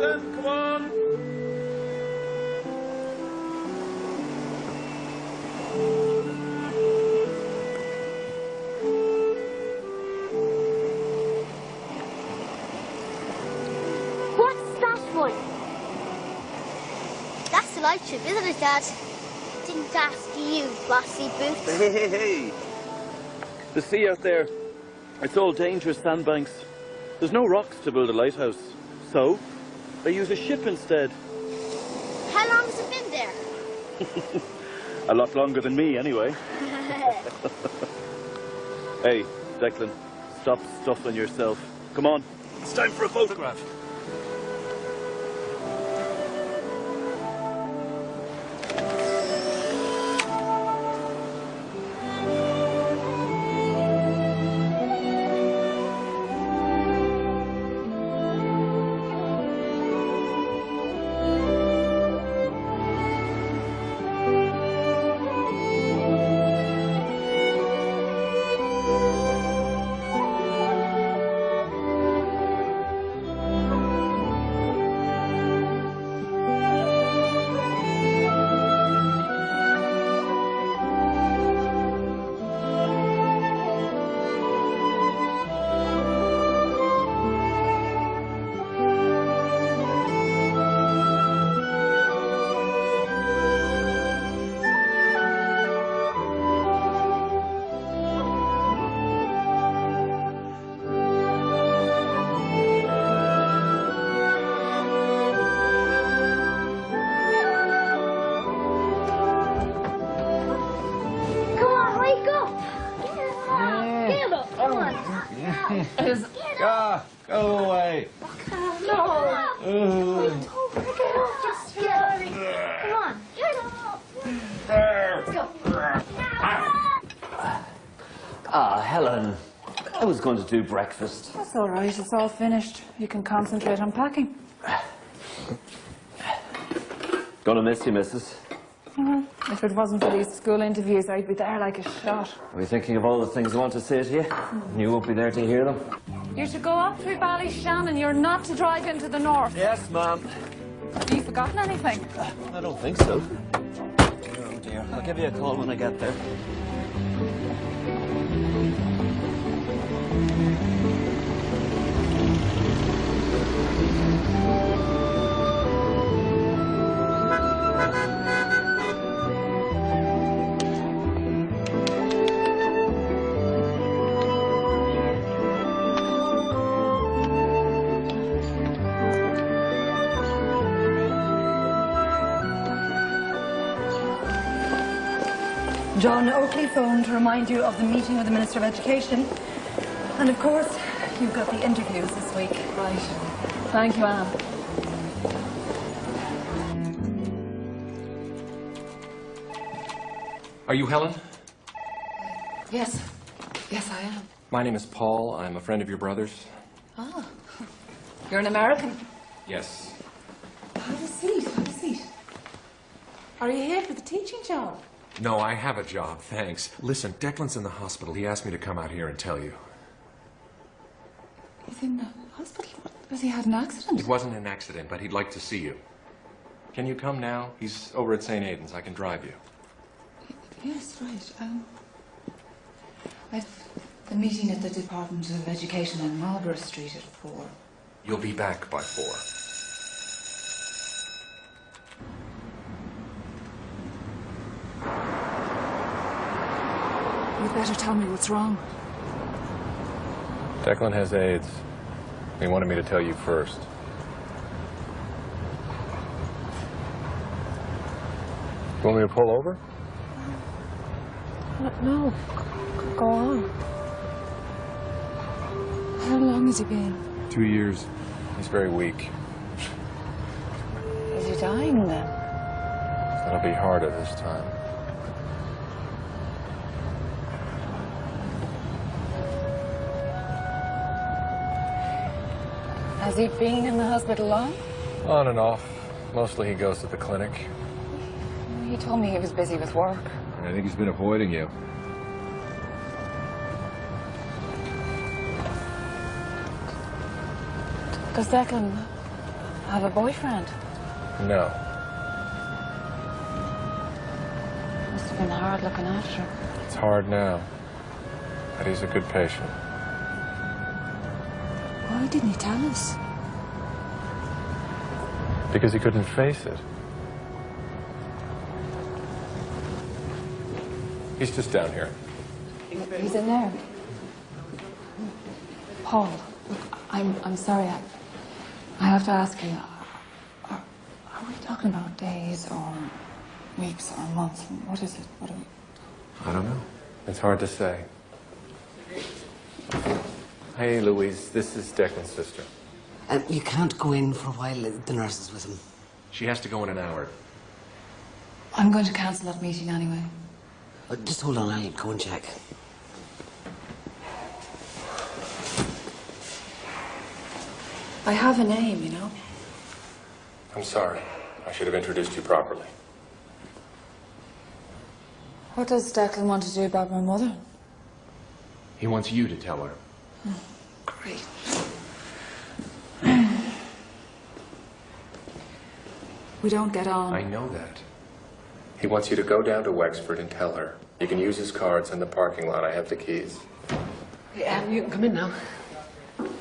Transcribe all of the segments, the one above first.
Declan, come on! What's that one? That's the light ship, isn't it, Dad? Didn't ask you, bossy boots. Hey. The sea out there, it's all dangerous sandbanks. There's no rocks to build a lighthouse. So, they use a ship instead. How long has it been there? A lot longer than me, anyway. Hey, Declan, stop stuffing yourself. Come on, it's time for a photograph. Go away. No. Just scary. Come on. Let's go. Helen. I was going to do breakfast. That's all right. It's all finished. You can concentrate on packing. Gonna miss you, missus. Well, if it wasn't for these school interviews, I'd be there like a shot. Are you thinking of all the things I want to say to you? You won't be there to hear them. You're to go up through Ballyshannon. You're not to drive into the north. Yes, ma'am. Have you forgotten anything? I don't think so. Oh, dear. I'll give you a call when I get there. John Oakley phoned to remind you of the meeting with the Minister of Education. And of course, you've got the interviews this week. Right. Thank you, Anne. Are you Helen? Yes. Yes, I am. My name is Paul. I'm a friend of your brother's. Ah. You're an American. Yes. Have a seat. Have a seat. Are you here for the teaching job? No, I have a job, thanks. Listen, Declan's in the hospital. He asked me to come out here and tell you. He's in the hospital? Has he had an accident? It wasn't an accident, but he'd like to see you. Can you come now? He's over at St. Aidan's. I can drive you. Yes, right. I've a meeting at the Department of Education on Marlborough Street at 4. You'll be back by 4. You'd better tell me what's wrong. Declan has AIDS. He wanted me to tell you first. You want me to pull over? No. Go on. How long has he been? 2 years. He's very weak. Is he dying then? That'll be harder this time. Has he been in the hospital long? On and off. Mostly he goes to the clinic. He told me he was busy with work. I think he's been avoiding you. Does Declan have a boyfriend? No. Must have been hard looking after him. It's hard now. But he's a good patient. Why didn't he tell us? Because he couldn't face it. He's just down here. He's in there. Paul, look, I'm sorry. I have to ask you. Are we talking about days or weeks or months? What is it? What are we? I don't know. It's hard to say. Hey, Louise, this is Declan's sister. You can't go in for a while. The nurse is with him. She has to go in an hour. I'm going to cancel that meeting anyway. Just hold on, I'll go and check. I have a name, you know. I'm sorry. I should have introduced you properly. What does Declan want to do about my mother? He wants you to tell her. Great. We don't get on. I know that. He wants you to go down to Wexford and tell her. You can use his cards in the parking lot. I have the keys. Yeah, you can come in now. Thank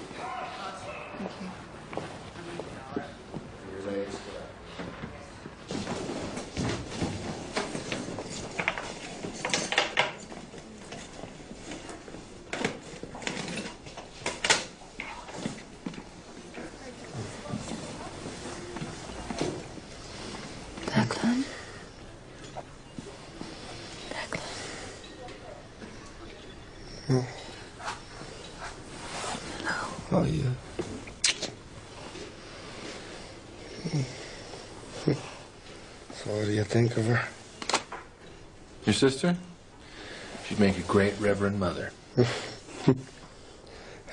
you. Declan? Declan? Oh, yeah. So what do you think of her? Your sister? She'd make a great Reverend Mother.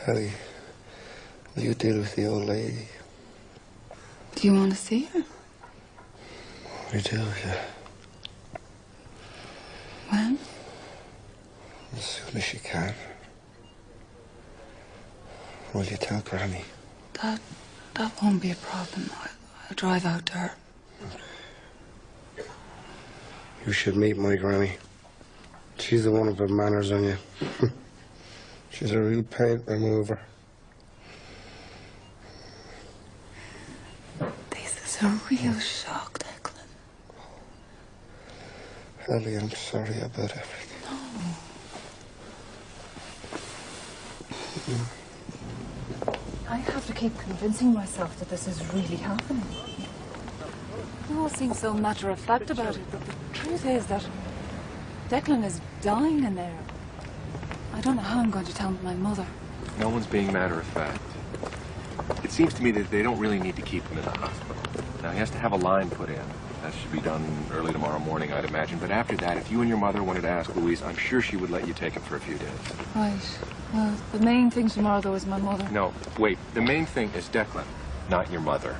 Ellie, will you deal with the old lady? Do you want to see her? We do, yeah. When? As soon as you can. Will you tell Granny? That won't be a problem. I'll drive out to her. You should meet my Granny. She's the one who put manners on you. She's a real paint remover. This is a real shock, Declan. Ellie, I'm sorry about everything. No. I have to keep convincing myself that this is really happening. You all seem so matter-of-fact about it, but the truth is that Declan is dying in there. I don't know how I'm going to tell my mother. No one's being matter-of-fact. It seems to me that they don't really need to keep him in the hospital. Now, he has to have a line put in. That should be done early tomorrow morning, I'd imagine. But after that, if you and your mother wanted to ask Louise, I'm sure she would let you take him for a few days. Right. Well, the main thing tomorrow, though, is my mother. No, wait. The main thing is Declan, not your mother.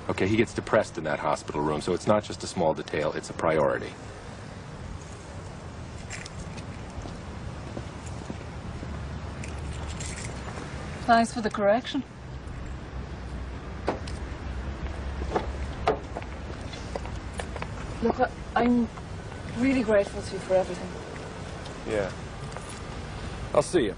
Okay, he gets depressed in that hospital room, so it's not just a small detail, it's a priority. Thanks for the correction. Look, I'm really grateful to you for everything. Yeah. I'll see you.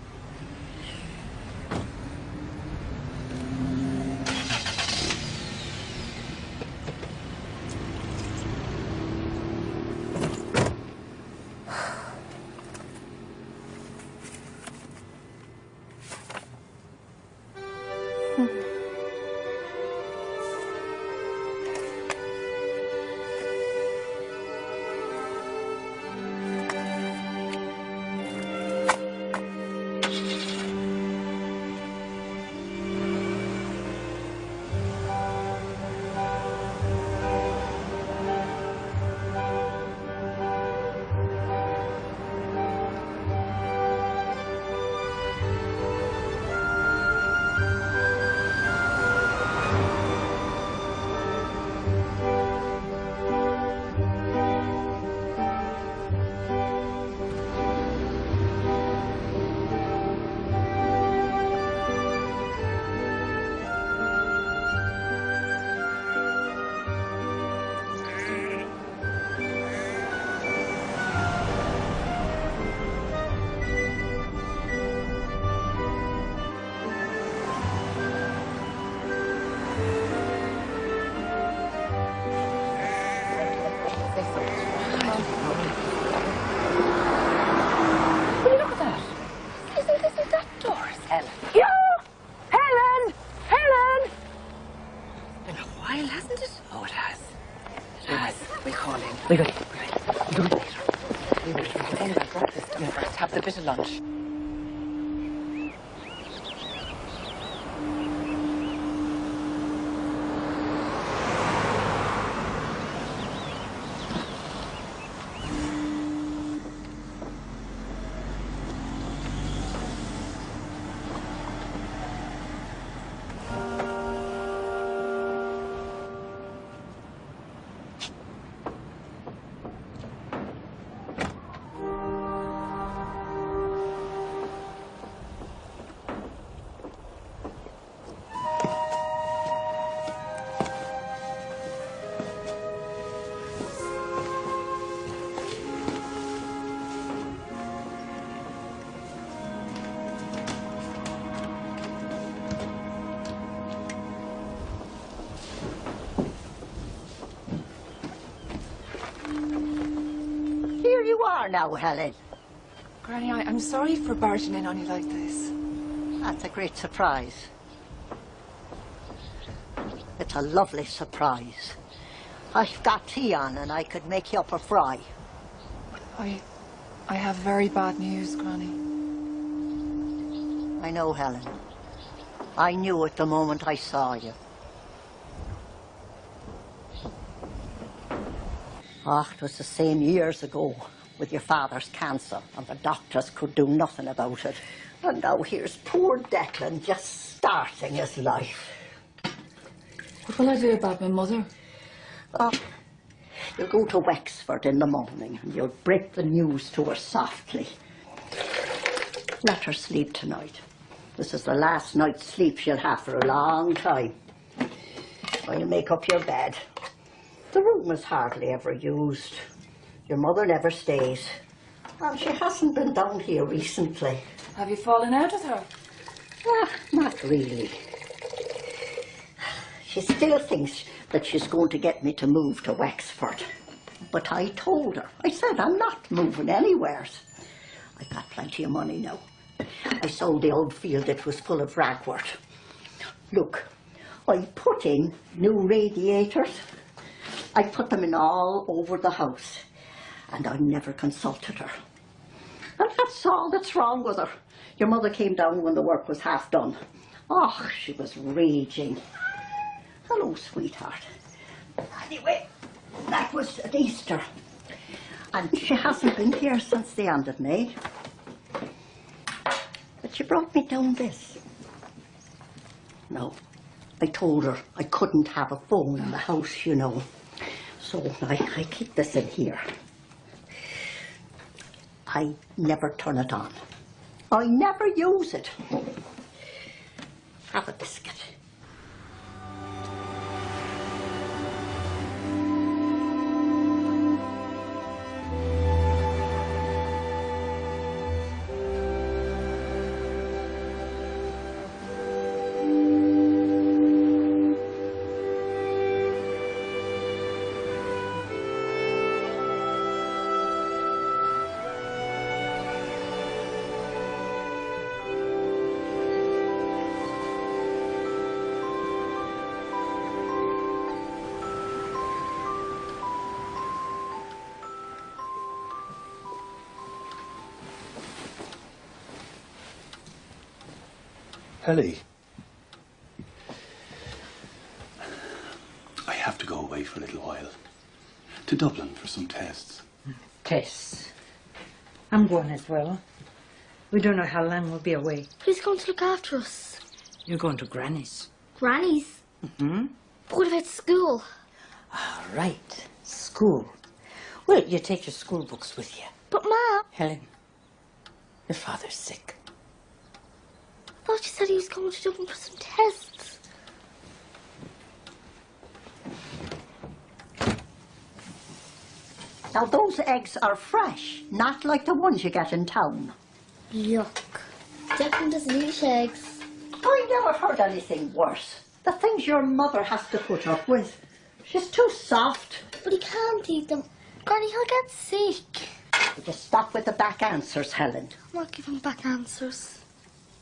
it? Oh, it has. It has. We'll call in. We'll do it later. We'll pretend I brought this stuff first. Have the bit of lunch. Here you are now, Helen. Granny, I'm sorry for barging in on you like this. That's a great surprise. It's a lovely surprise. I've got tea on and I could make you up a fry. I have very bad news, Granny. I know, Helen. I knew it the moment I saw you. Oh, it was the same years ago with your father's cancer, and the doctors could do nothing about it. And now here's poor Declan just starting his life. What will I do about my mother? Oh, you'll go to Wexford in the morning and you'll break the news to her softly. Let her sleep tonight. This is the last night's sleep she'll have for a long time. I'll make up your bed. The room is hardly ever used. Your mother never stays. And she hasn't been down here recently. Have you fallen out with her? Ah, not really. She still thinks that she's going to get me to move to Wexford. But I told her. I said I'm not moving anywhere. I've got plenty of money now. I sold the old field that was full of ragwort. Look, I put in new radiators. I put them in all over the house, and I never consulted her. And that's all that's wrong with her. Your mother came down when the work was half done. Oh, she was raging. Hello, sweetheart. Anyway, that was at Easter. And she hasn't been here since the end of May. But she brought me down this. No, I told her I couldn't have a phone in the house, you know. So I keep this in here. I never turn it on. I never use it. Have a biscuit. Ellie, I have to go away for a little while. To Dublin for some tests. Tests? I'm going as well. We don't know how long we'll be away. Who's going to look after us? You're going to Granny's. Granny's? Mm-hmm. But what about school? All right. School. Well, you take your school books with you. But Ma... Helen, your father's sick. I thought you said he was going to Dublin for some tests. Now those eggs are fresh, not like the ones you get in town. Yuck. Declan doesn't eat eggs. I never heard anything worse. The things your mother has to put up with. She's too soft. But he can't eat them. Granny, he'll get sick. You just stop with the back answers, Helen. I'm not giving back answers.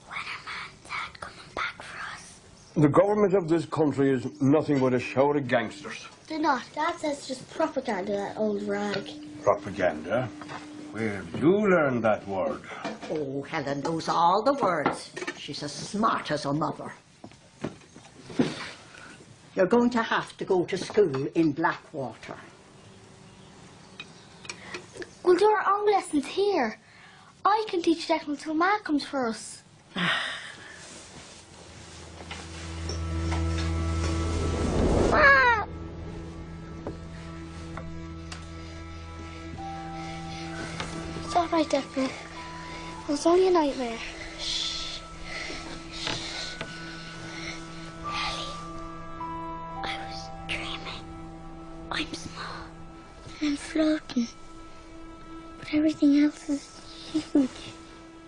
When are Mum and Dad coming back for us? The government of this country is nothing but a show of gangsters. They're not. Dad says it's just propaganda, that old rag. Propaganda? Where did you learn that word? Oh, Helen knows all the words. She's as smart as a mother. You're going to have to go to school in Blackwater. We'll do our own lessons here. I can teach Declan till Ma comes for us. Ma! It's all right, Declan. It was only a nightmare. Shh. Ellie, I was dreaming. I'm small and floating. But everything else is huge.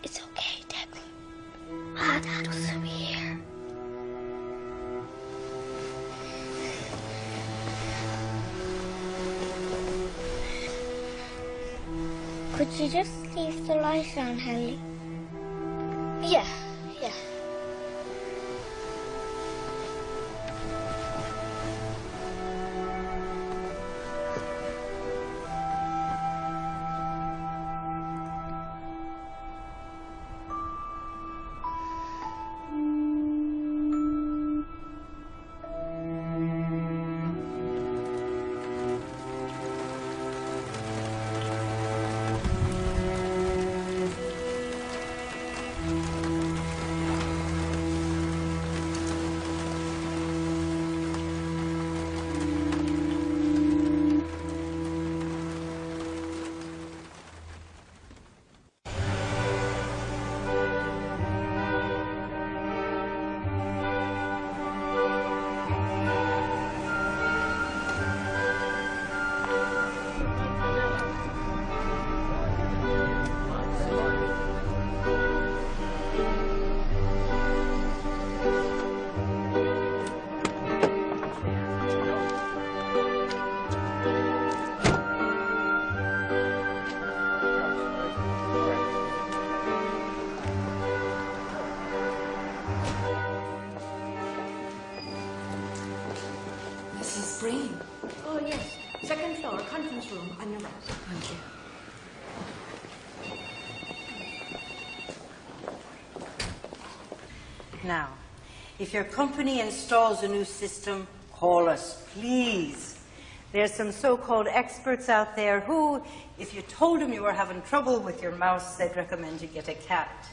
It's okay, Declan. Dad will still be here. Could you just leave the light on, Ellie? Yeah. Oh, yes. Second floor, conference room, on your right. Thank you. Now, if your company installs a new system, call us, please. There's some so-called experts out there who, if you told them you were having trouble with your mouse, they'd recommend you get a cat.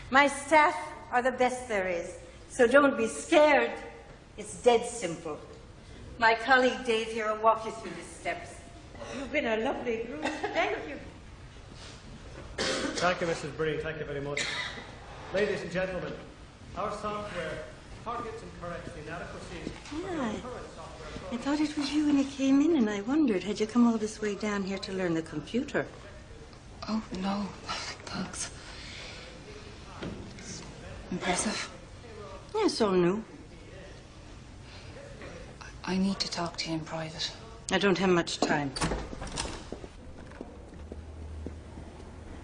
My staff are the best there is, so don't be scared. It's dead simple. My colleague Dave here will walk you through the steps. You've been a lovely group. Thank you. Thank you, Mrs. Breen. Thank you very much. Ladies and gentlemen, our software targets and corrects the inadequacies of your current software. I thought it was you when you came in, and I wondered, had you come all this way down here to learn the computer? Oh, no. Thanks. It's impressive. Yeah, so new. I need to talk to you in private. I don't have much time.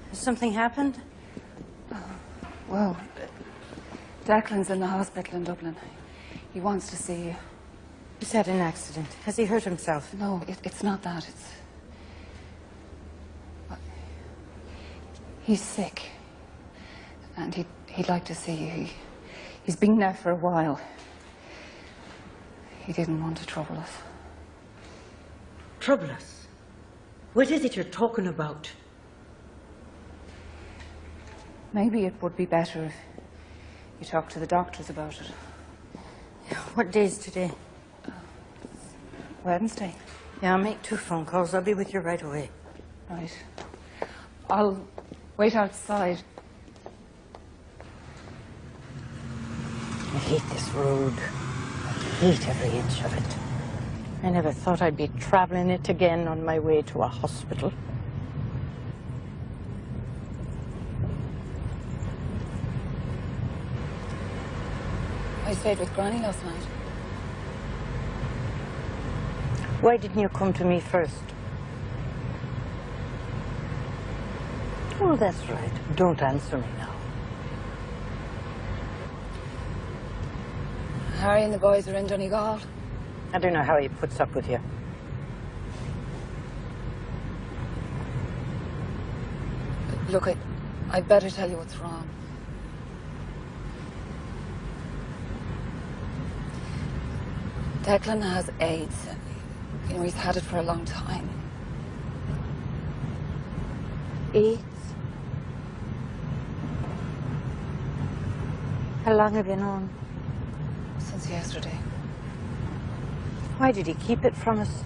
Has something happened? Well, Declan's in the hospital in Dublin. He wants to see you. He's had an accident. Has he hurt himself? No, it's not that. He's sick. And he'd like to see you. He's been there for a while. He didn't want to trouble us. Trouble us? What is it you're talking about? Maybe it would be better if you talk to the doctors about it. What day is today? Wednesday. Yeah, I'll make 2 phone calls. I'll be with you right away. Right. I'll wait outside. I hate this road. I hate every inch of it. I never thought I'd be traveling it again on my way to a hospital. I stayed with Granny last night. Why didn't you come to me first? Oh, Oh, that's right. Don't answer me now. Harry and the boys are in Donegal. I don't know how he puts up with you. Look, I'd better tell you what's wrong. Declan has AIDS. You know, he's had it for a long time. AIDS? How long have you known? Since yesterday. Why did he keep it from us?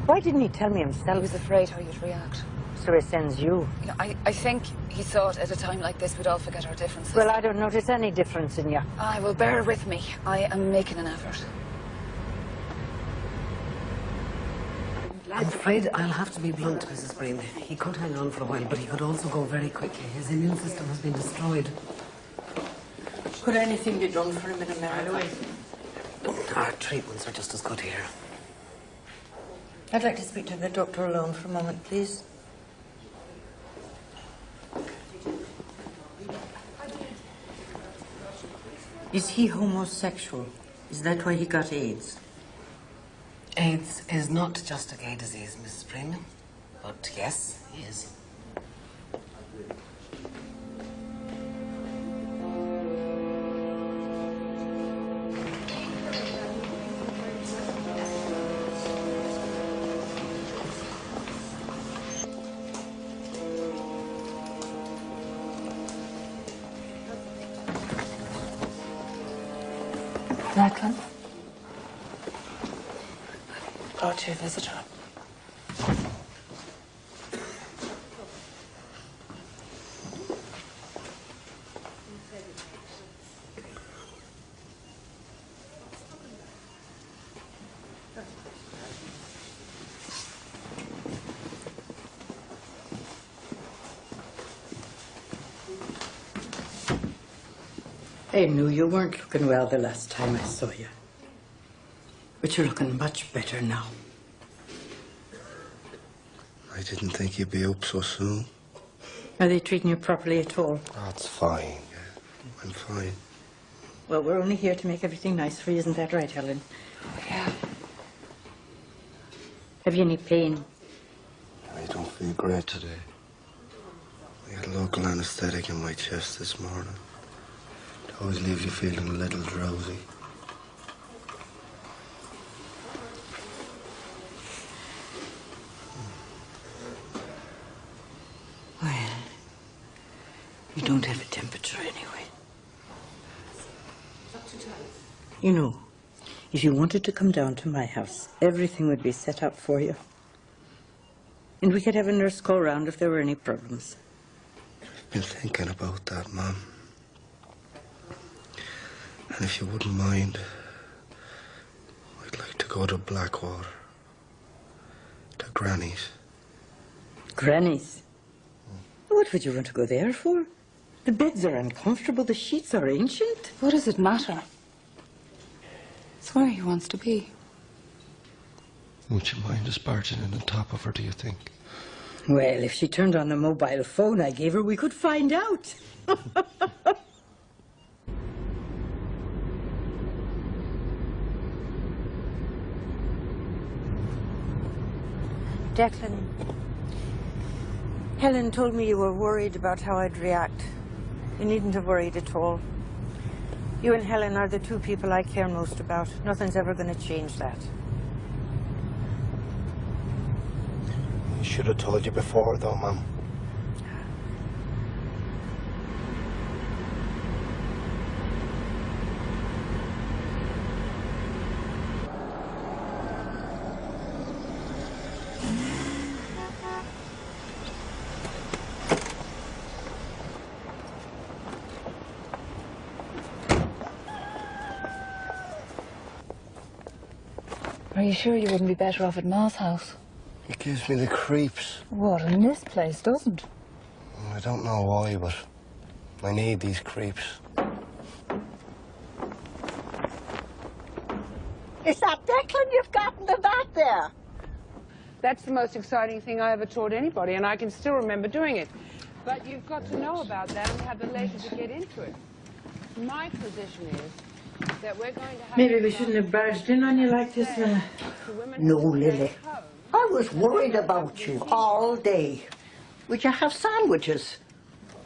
Why didn't he tell me himself? He was afraid how you'd react. So he sends you. You know, I think he thought at a time like this we'd all forget our differences. Well, I don't notice any difference in you. I will bear with me. I am making an effort. I'm afraid I'll have to be blunt, Mrs. Breen. He could hang on for a while, but he could also go very quickly. His immune system has been destroyed. Could anything be done for him in America? Our treatments are just as good here. I'd like to speak to the doctor alone for a moment, please. Is he homosexual? Is that why he got AIDS? AIDS is not just a gay disease, Mrs. Breen. But yes, he is. Declan? Brought you a visitor. I knew you weren't looking well the last time I saw you. But you're looking much better now. I didn't think you'd be up so soon. Are they treating you properly at all? That's fine. Yeah. I'm fine. Well, we're only here to make everything nice for you, isn't that right, Helen? Yeah. Have you any pain? I don't feel great today. I had local anesthetic in my chest this morning. It always leaves you feeling a little drowsy. Well, you don't have a temperature anyway. You know, if you wanted to come down to my house, everything would be set up for you. And we could have a nurse go around if there were any problems. I've been thinking about that, Mum. And if you wouldn't mind, I'd like to go to Blackwater. To Granny's. Granny's? What would you want to go there for? The beds are uncomfortable, the sheets are ancient. What does it matter? It's where he wants to be. Would you mind us barging in on top of her, do you think? Well, if she turned on the mobile phone I gave her, we could find out. Declan, Helen told me you were worried about how I'd react. You needn't have worried at all. You and Helen are the two people I care most about. Nothing's ever going to change that. I should have told you before, though, Mum. Are you sure you wouldn't be better off at Ma's house? It gives me the creeps. What, and this place doesn't? I don't know why, but I need these creeps. Is that Declan you've got in the back there? That's the most exciting thing I ever taught anybody, and I can still remember doing it. But you've got to know about that and have the leisure to get into it. My position is that we're going to have... Maybe we shouldn't have barged in on you like this, Minna. No, Lily. I was worried about you all day. Would you have sandwiches?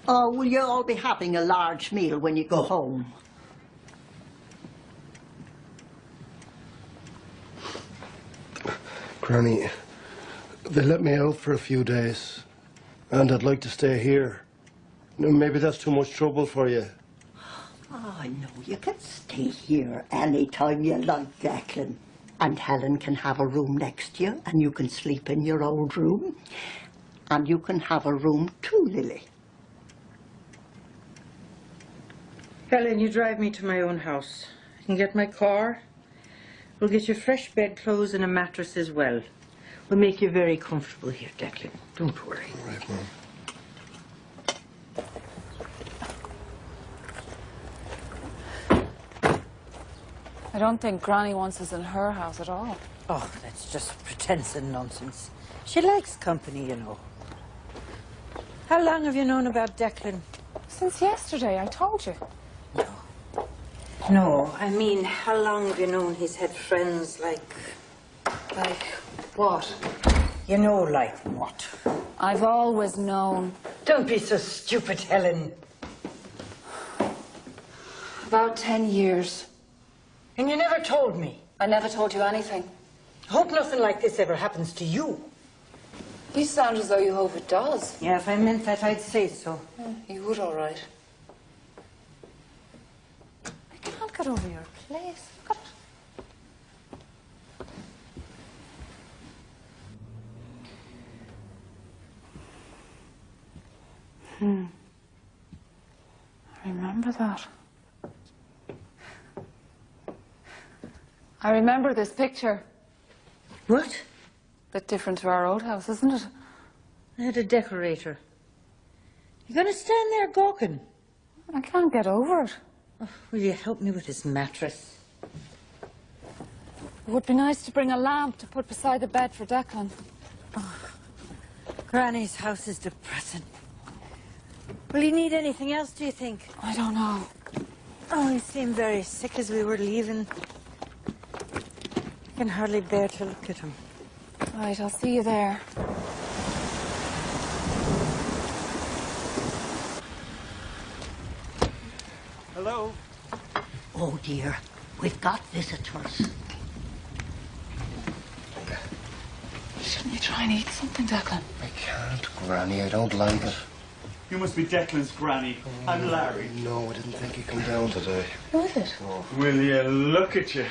Or will you all be having a large meal when you go home? Granny, they let me out for a few days, and I'd like to stay here. Maybe that's too much trouble for you. Oh, no, you can stay here any time you like, Declan. And Helen can have a room next to you, and you can sleep in your old room. And you can have a room too, Lily. Helen, you drive me to my own house. You can get my car. We'll get you fresh bedclothes and a mattress as well. We'll make you very comfortable here, Declan. Don't worry. All right, Mum. I don't think Granny wants us in her house at all. Oh, that's just pretense and nonsense. She likes company, you know. How long have you known about Declan? Since yesterday, I told you. No, I mean, how long have you known he's had friends like... Like what? You know, like what? I've always known. Don't be so stupid, Helen. About 10 years. And you never told me. I never told you anything. Hope nothing like this ever happens to you. You sound as though you hope it does. Yeah, if I meant that, I'd say so. You would, all right. I can't get over your place. Look at it. I remember that. I remember this picture. What? Bit different to our old house, isn't it? I had a decorator. You gonna stand there gawking? I can't get over it. Oh, will you help me with this mattress? It would be nice to bring a lamp to put beside the bed for Declan. Oh, Granny's house is depressing. Will he need anything else, do you think? I don't know. Oh, he seemed very sick as we were leaving. I can hardly bear to look at him. Right, I'll see you there. Hello? Oh, dear. We've got visitors. Shouldn't you try and eat something, Declan? I can't, Granny. I don't like it. You must be Declan's granny. I'm Larry. No, I didn't think he'd come down today. Who is it? Oh. Will you look at you?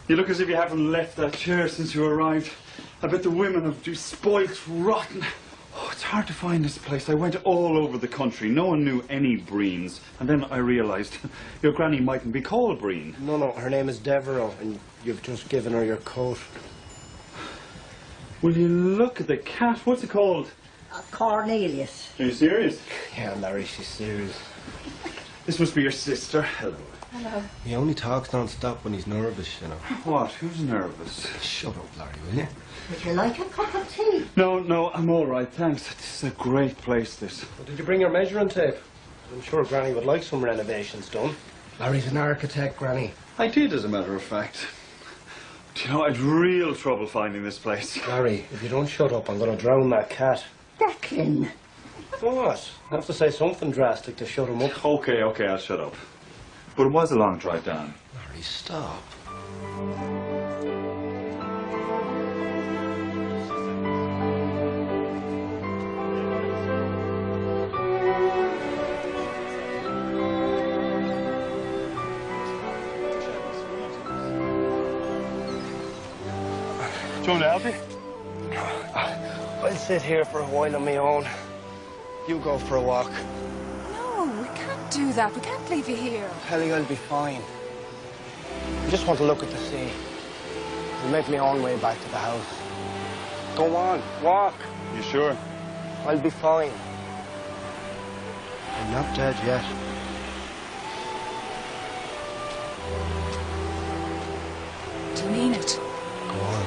You look as if you haven't left that chair since you arrived. I bet the women have just spoilt rotten. Oh, it's hard to find this place. I went all over the country. No one knew any Breens. And then I realised your granny mightn't be called Breen. No, her name is Devereux, and you've just given her your coat. Will you look at the cat? What's it called? Cornelius. Are you serious? Yeah, Larry, she's serious. This must be your sister. Hello. Hello. He only talks non-stop when he's nervous, you know. What? Who's nervous? Shut up, Larry, will you? Would you like a cup of tea? No, I'm all right, thanks. This is a great place, this. Well, did you bring your measuring tape? I'm sure Granny would like some renovations done. Larry's an architect, Granny. I did, as a matter of fact. Do you know, I had real trouble finding this place. Larry, if you don't shut up, I'm going to drown that cat. Declan. What? I have to say something drastic to shut him up. Okay, I'll shut up. But it was a long drive down. Larry, stop. Do you want me to help you? I'll sit here for a while on my own. You go for a walk. No, we can't do that. We can't leave you here. Ellie, I'll be fine. I just want to look at the sea. I'll make my own way back to the house. Go on, walk. You sure? I'll be fine. I'm not dead yet. Do you mean it? Go on.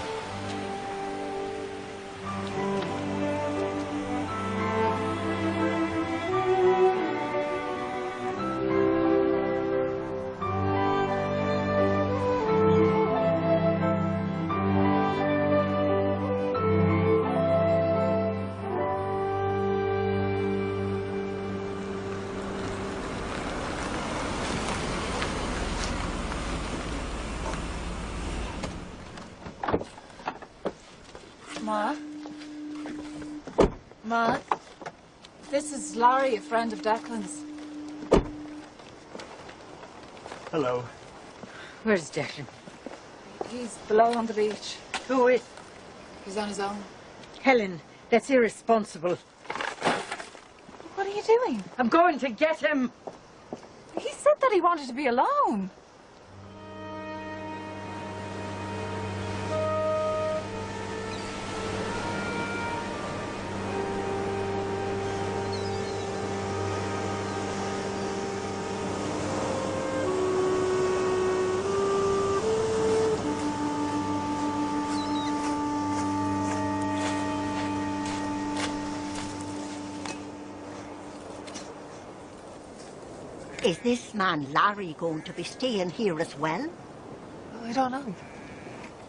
Ma? Ma? This is Larry, a friend of Declan's. Hello. Where's Declan? He's below on the beach. Who is? He's on his own. Helen, that's irresponsible. What are you doing? I'm going to get him. He said that he wanted to be alone. Is this man Larry going to be staying here as well? I don't know.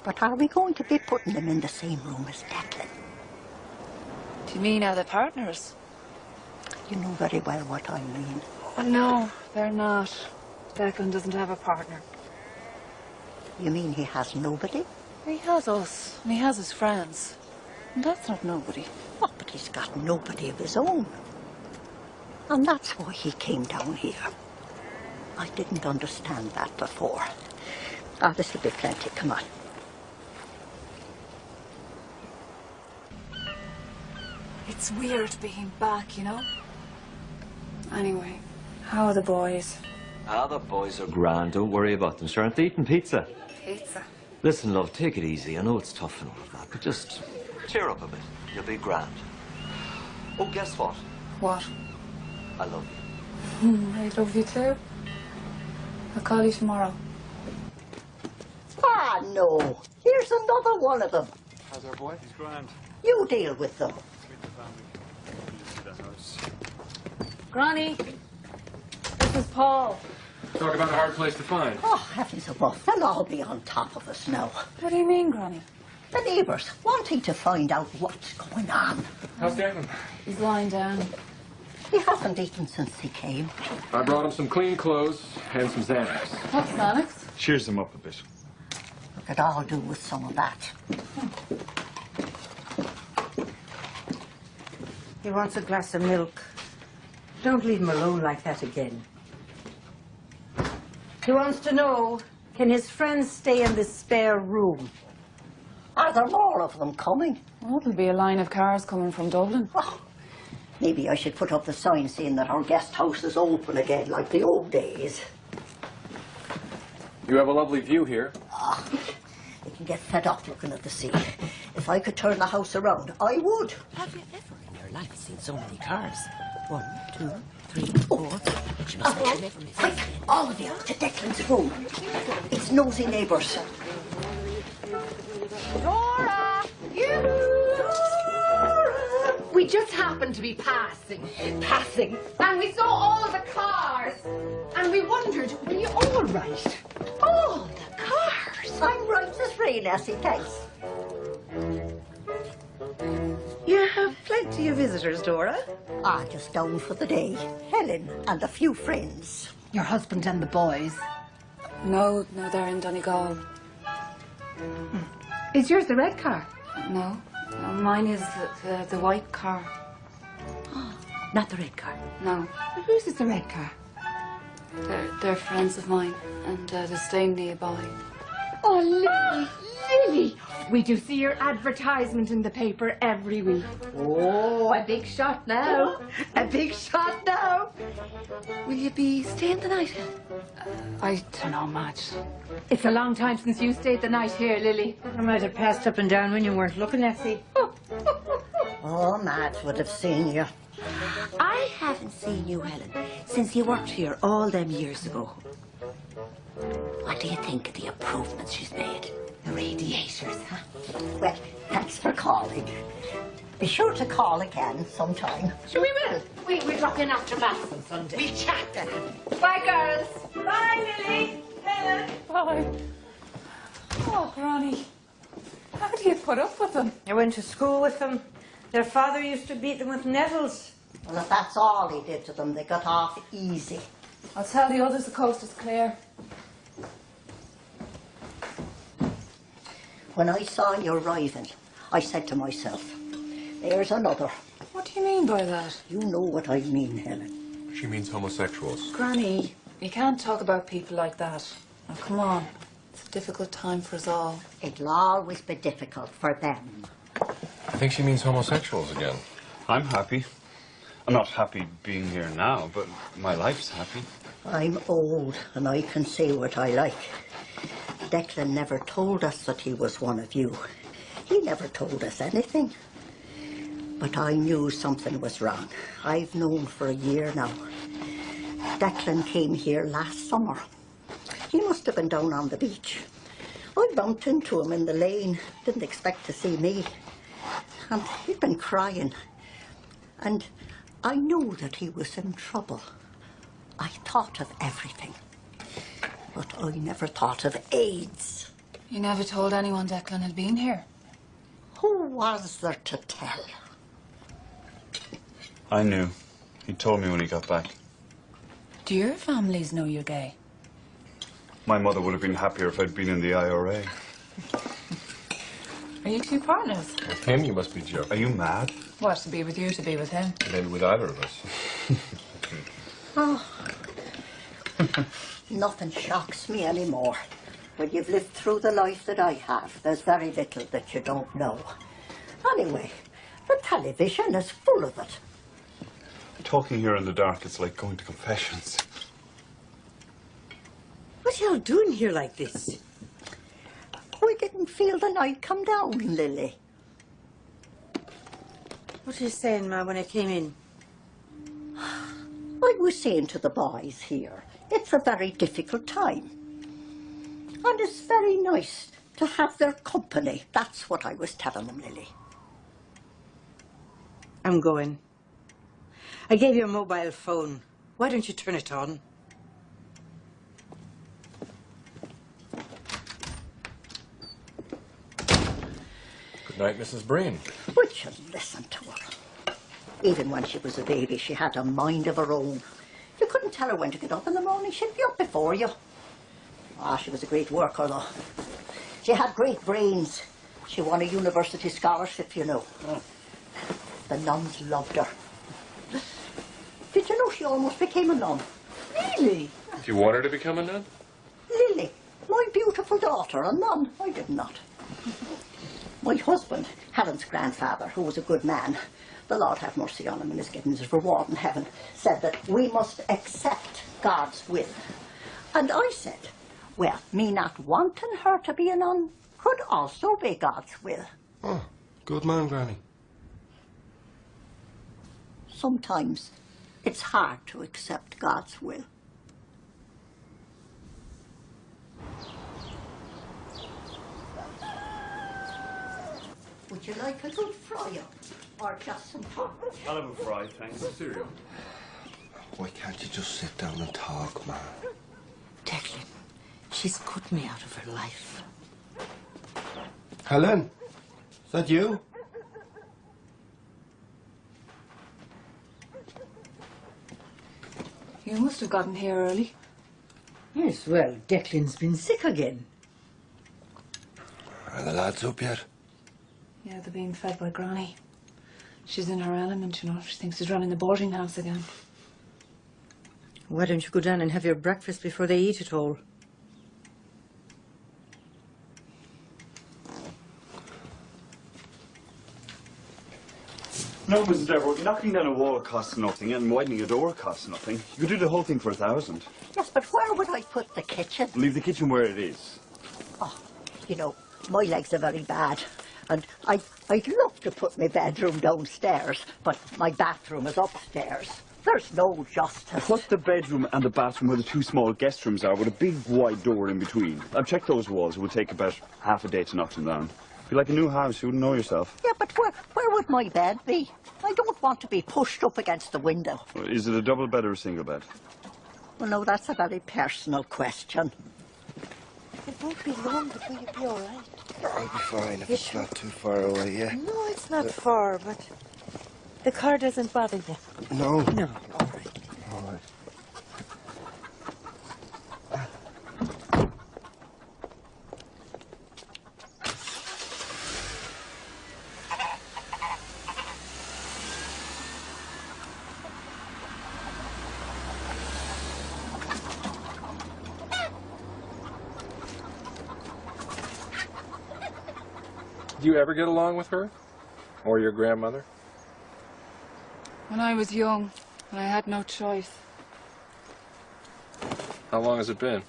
But are we going to be putting him in the same room as Declan? Do you mean are they partners? You know very well what I mean. Oh, no, they're not. Declan doesn't have a partner. You mean he has nobody? He has us, and he has his friends. And that's not nobody. Oh, but he's got nobody of his own. And that's why he came down here. I didn't understand that before. Ah, this will be plenty. Come on. It's weird being back, you know? Anyway, how are the boys? Ah, the boys are grand. Don't worry about them. Sure, aren't they eating pizza? Pizza. Listen, love, take it easy. I know it's tough and all of that, but just cheer up a bit. You'll be grand. Oh, guess what? What? I love you. I love you too. I'll call you tomorrow. Ah, no. Here's another one of them. How's our boy? He's grand. You deal with them. Meet the family. You see the house. Granny, this is Paul. Talk about a hard place to find. Oh, heavens above. They'll all be on top of us now. What do you mean, Granny? The neighbours wanting to find out what's going on. How's Declan? He's lying down. He hasn't eaten since he came. I brought him some clean clothes and some Xanax. What's Xanax? Cheers him up a bit. We could all do with some of that. He wants a glass of milk. Don't leave him alone like that again. He wants to know, can his friends stay in this spare room? Are there more of them coming? Well, there'll be a line of cars coming from Dublin. Oh, maybe I should put up the sign saying that our guest house is open again like the old days. You have a lovely view here. Oh, you can get fed up looking at the sea. If I could turn the house around, I would. Have you ever in your life seen so many cars? 1, 2, 3, 4. She must have never missed. Quick, all of you, to Declan's room. It's nosy neighbours. Dora! Dora! We just happened to be passing. And we saw all the cars. And we wondered, were you all right? All the cars. I'm right as rain, Essie, thanks. You have plenty of visitors, Dora. Ah, just down for the day. Helen and a few friends. Your husband and the boys. No, they're in Donegal. Is yours the red car? No, mine is the white car. Not the red car. No, But whose is the red car? they're friends of mine, and they're staying nearby. Oh, Lily! We do see your advertisement in the paper every week. Oh, a big shot now. A big shot now. Will you be staying the night? I don't know much. It's a long time since you stayed the night here, Lily. I might have passed up and down when you weren't looking, Essie. Oh, Mads would have seen you. I haven't seen you, Helen, since you worked here all them years ago. What do you think of the improvements she's made? The radiators, huh? Well, thanks for calling. Be sure to call again sometime. Sure we will. We'll drop in after Mass on Sunday. We'll chat then. Bye, girls. Bye, Lily. Helen. Bye. Oh, Granny. How do you put up with them? I went to school with them. Their father used to beat them with nettles. Well, if that's all he did to them, they got off easy. I'll tell the others the coast is clear. When I saw you arriving, I said to myself, there's another. What do you mean by that? You know what I mean, Helen. She means homosexuals. Granny, you can't talk about people like that. Now, come on. It's a difficult time for us all. It'll always be difficult for them. I think she means homosexuals again. I'm happy. I'm not happy being here now, but my life's happy. I'm old and I can say what I like. Declan never told us that he was one of you. He never told us anything. But I knew something was wrong. I've known for a year now. Declan came here last summer. He must have been down on the beach. I bumped into him in the lane. Didn't expect to see me. And he'd been crying. And I knew that he was in trouble. I thought of everything. But I never thought of AIDS. You never told anyone Declan had been here? Who was there to tell? I knew. He told me when he got back. Do your families know you're gay? My mother would have been happier if I'd been in the IRA. Are you two partners? With him, you must be joking. Are you mad? What, to be with you, to be with him? Maybe with either of us. Oh. Nothing shocks me anymore. When you've lived through the life that I have, there's very little that you don't know. Anyway, the television is full of it. Talking here in the dark, it's like going to confessions. What y'all doing here like this? We didn't feel the night come down, Lily. What are you saying, Ma, when I came in? I was saying to the boys here, it's a very difficult time. And it's very nice to have their company. That's what I was telling them, Lily. I'm going. I gave you a mobile phone. Why don't you turn it on? Good night, Mrs. Breen. Would you listen to her? Even when she was a baby, she had a mind of her own. You couldn't tell her when to get up in the morning. She'd be up before you. Ah, she was a great worker, though. She had great brains. She won a university scholarship, you know. The nuns loved her. Did you know she almost became a nun? Really? If you want her to become a nun? Lily, my beautiful daughter, a nun. I did not. My husband, Helen's grandfather, who was a good man, the Lord have mercy on him and is getting his reward in heaven, said that we must accept God's will. And I said, well, me not wanting her to be a nun could also be God's will. Oh, good man, Granny. Sometimes it's hard to accept God's will. Would you like a good fry-up or just some porridge? I'll have a fry, thanks. Cereal. Why can't you just sit down and talk, man? Declan, she's cut me out of her life. Helen, is that you? You must have gotten here early. Yes, well, Declan's been sick again. Are the lads up yet? Yeah, they're being fed by Granny. She's in her element, you know. She thinks she's running the boarding house again. Why don't you go down and have your breakfast before they eat it all? No, Mrs. Devereux, knocking down a wall costs nothing and widening a door costs nothing. You could do the whole thing for 1,000. Yes, but where would I put the kitchen? Leave the kitchen where it is. Oh, you know, my legs are very bad. And I'd love to put my bedroom downstairs, but my bathroom is upstairs. There's no justice. Put the bedroom and the bathroom where the two small guest rooms are with a big wide door in between. I've checked those walls. It would take about half a day to knock them down. Be like a new house. You wouldn't know yourself. Yeah, but where would my bed be? I don't want to be pushed up against the window. Is it a double bed or a single bed? Well, no, that's a very personal question. It won't be long before you'll be all right. I'll be fine if it's not too far away, yeah? No, it's not far, but the car doesn't bother you. No. No. All right. Did you ever get along with her? Or your grandmother? When I was young, and I had no choice. How long has it been?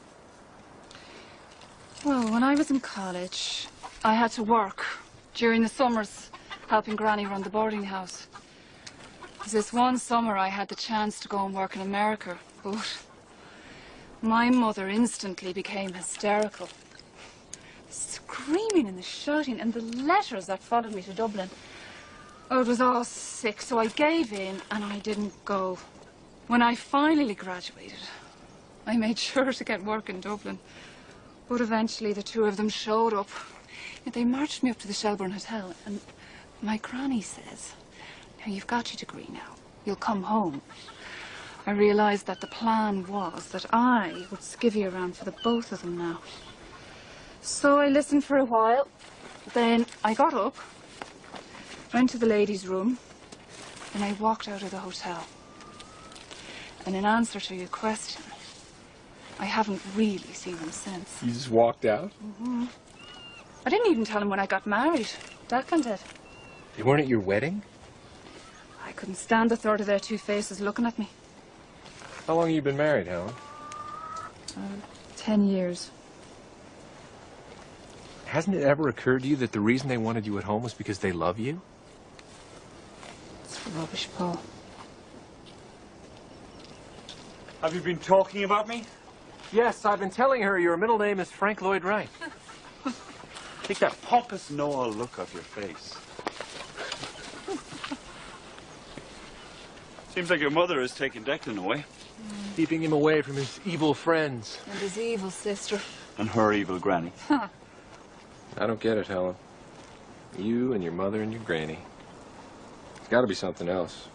Well, when I was in college, I had to work during the summers, helping Granny run the boarding house. This one summer, I had the chance to go and work in America, but my mother instantly became hysterical. The screaming and the shouting and the letters that followed me to Dublin. Oh, it was all sick, so I gave in and I didn't go. When I finally graduated, I made sure to get work in Dublin. But eventually the two of them showed up. They marched me up to the Shelbourne Hotel, and my granny says, "Now you've got your degree now. You'll come home." I realised that the plan was that I would skivvy around for the both of them now. So I listened for a while. Then I got up, went to the ladies' room, and I walked out of the hotel. And in answer to your question, I haven't really seen him since. You just walked out? Mm-hmm. I didn't even tell him when I got married. Declan did. They weren't at your wedding? I couldn't stand the thought of their two faces looking at me. How long have you been married, Helen? 10 years. Hasn't it ever occurred to you that the reason they wanted you at home was because they love you? It's rubbish, Paul. Have you been talking about me? Yes, I've been telling her your middle name is Frank Lloyd Wright. Take that pompous Noah look off your face. Seems like your mother has taken Declan away. Keeping him away from his evil friends. And his evil sister. And her evil granny. I don't get it, Helen. You and your mother and your granny. There's got to be something else.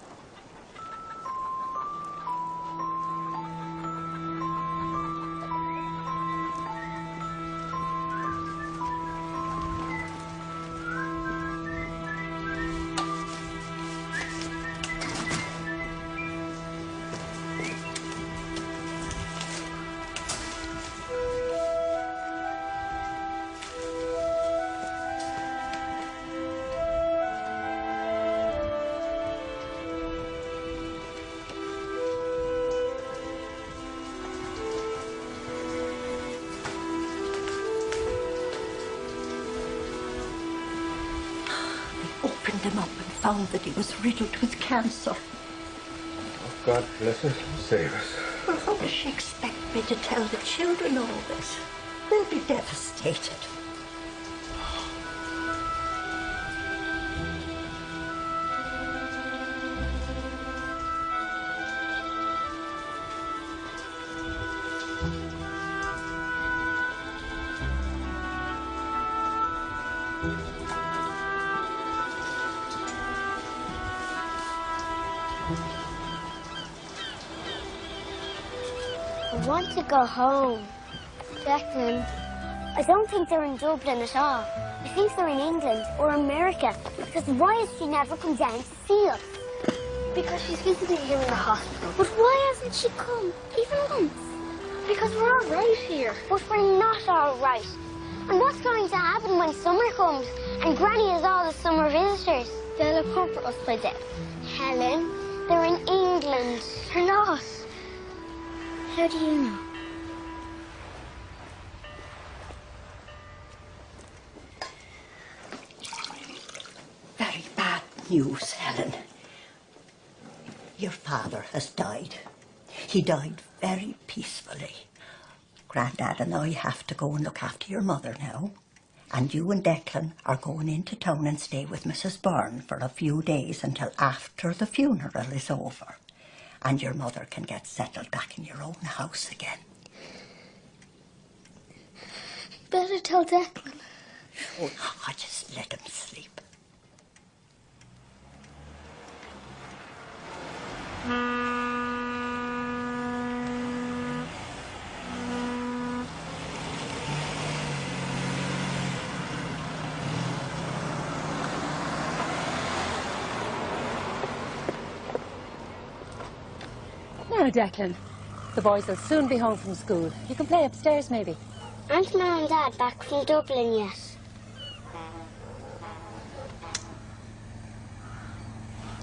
Opened him up and found that he was riddled with cancer. Oh, God bless us and save us. Well, how does she expect me to tell the children all this? They'll be devastated. I want to go home. Declan, I don't think they're in Dublin at all. I think they're in England or America. Because why has she never come down to see us? Because she's visiting here in the hospital. But why hasn't she come, even once? Because we're all right here. But we're not all right. And what's going to happen when summer comes and Granny has all the summer visitors? They'll appropriate us by then. Helen, they're in England. They're not. How do you know? Very bad news, Helen. Your father has died. He died very peacefully. Grandad and I have to go and look after your mother now. And you and Declan are going into town and stay with Mrs. Byrne for a few days until after the funeral is over. And your mother can get settled back in your own house again. Better tell Declan. Oh, I just let him sleep. Now, Declan, the boys will soon be home from school. You can play upstairs, maybe. Aren't Mum and Dad back from Dublin yet?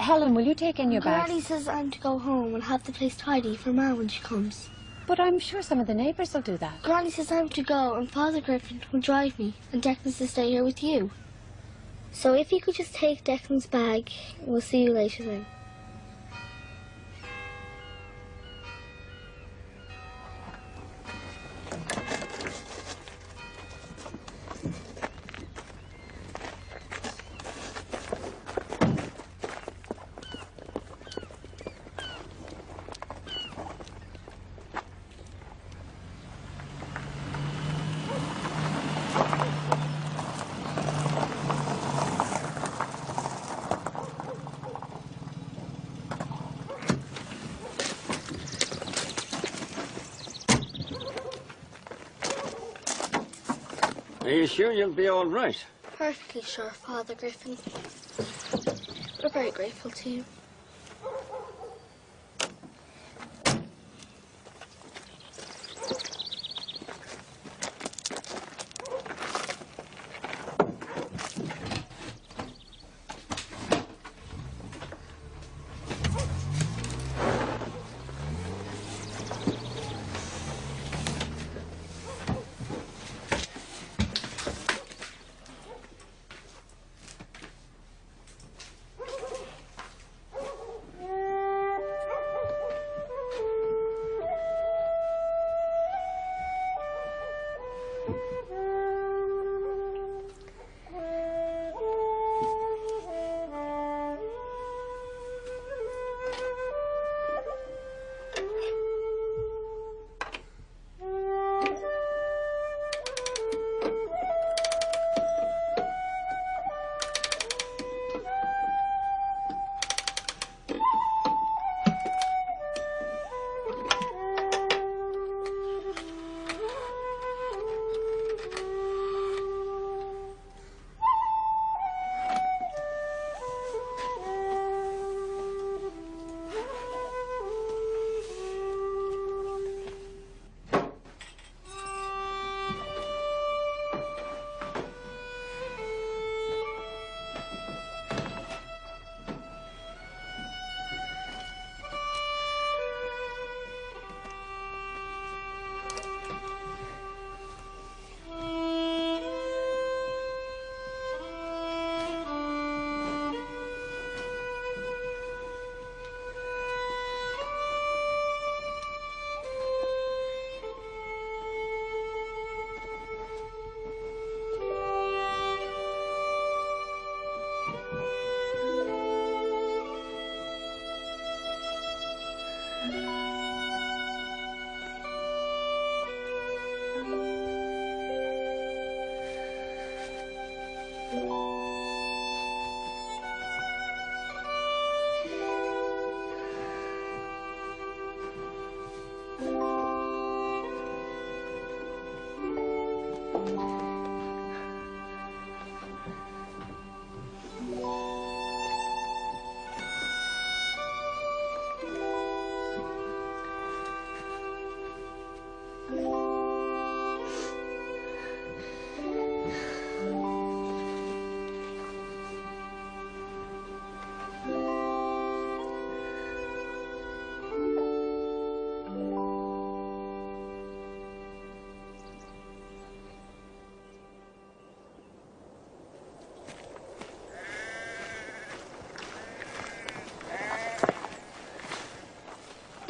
Helen, will you take in your bags? Granny says I'm to go home and have the place tidy for Ma when she comes. But I'm sure some of the neighbours will do that. Granny says I'm to go and Father Griffin will drive me and Declan's to stay here with you. So if you could just take Declan's bag, we'll see you later then. Are you sure you'll be all right? Perfectly sure, Father Griffin. We're very grateful to you.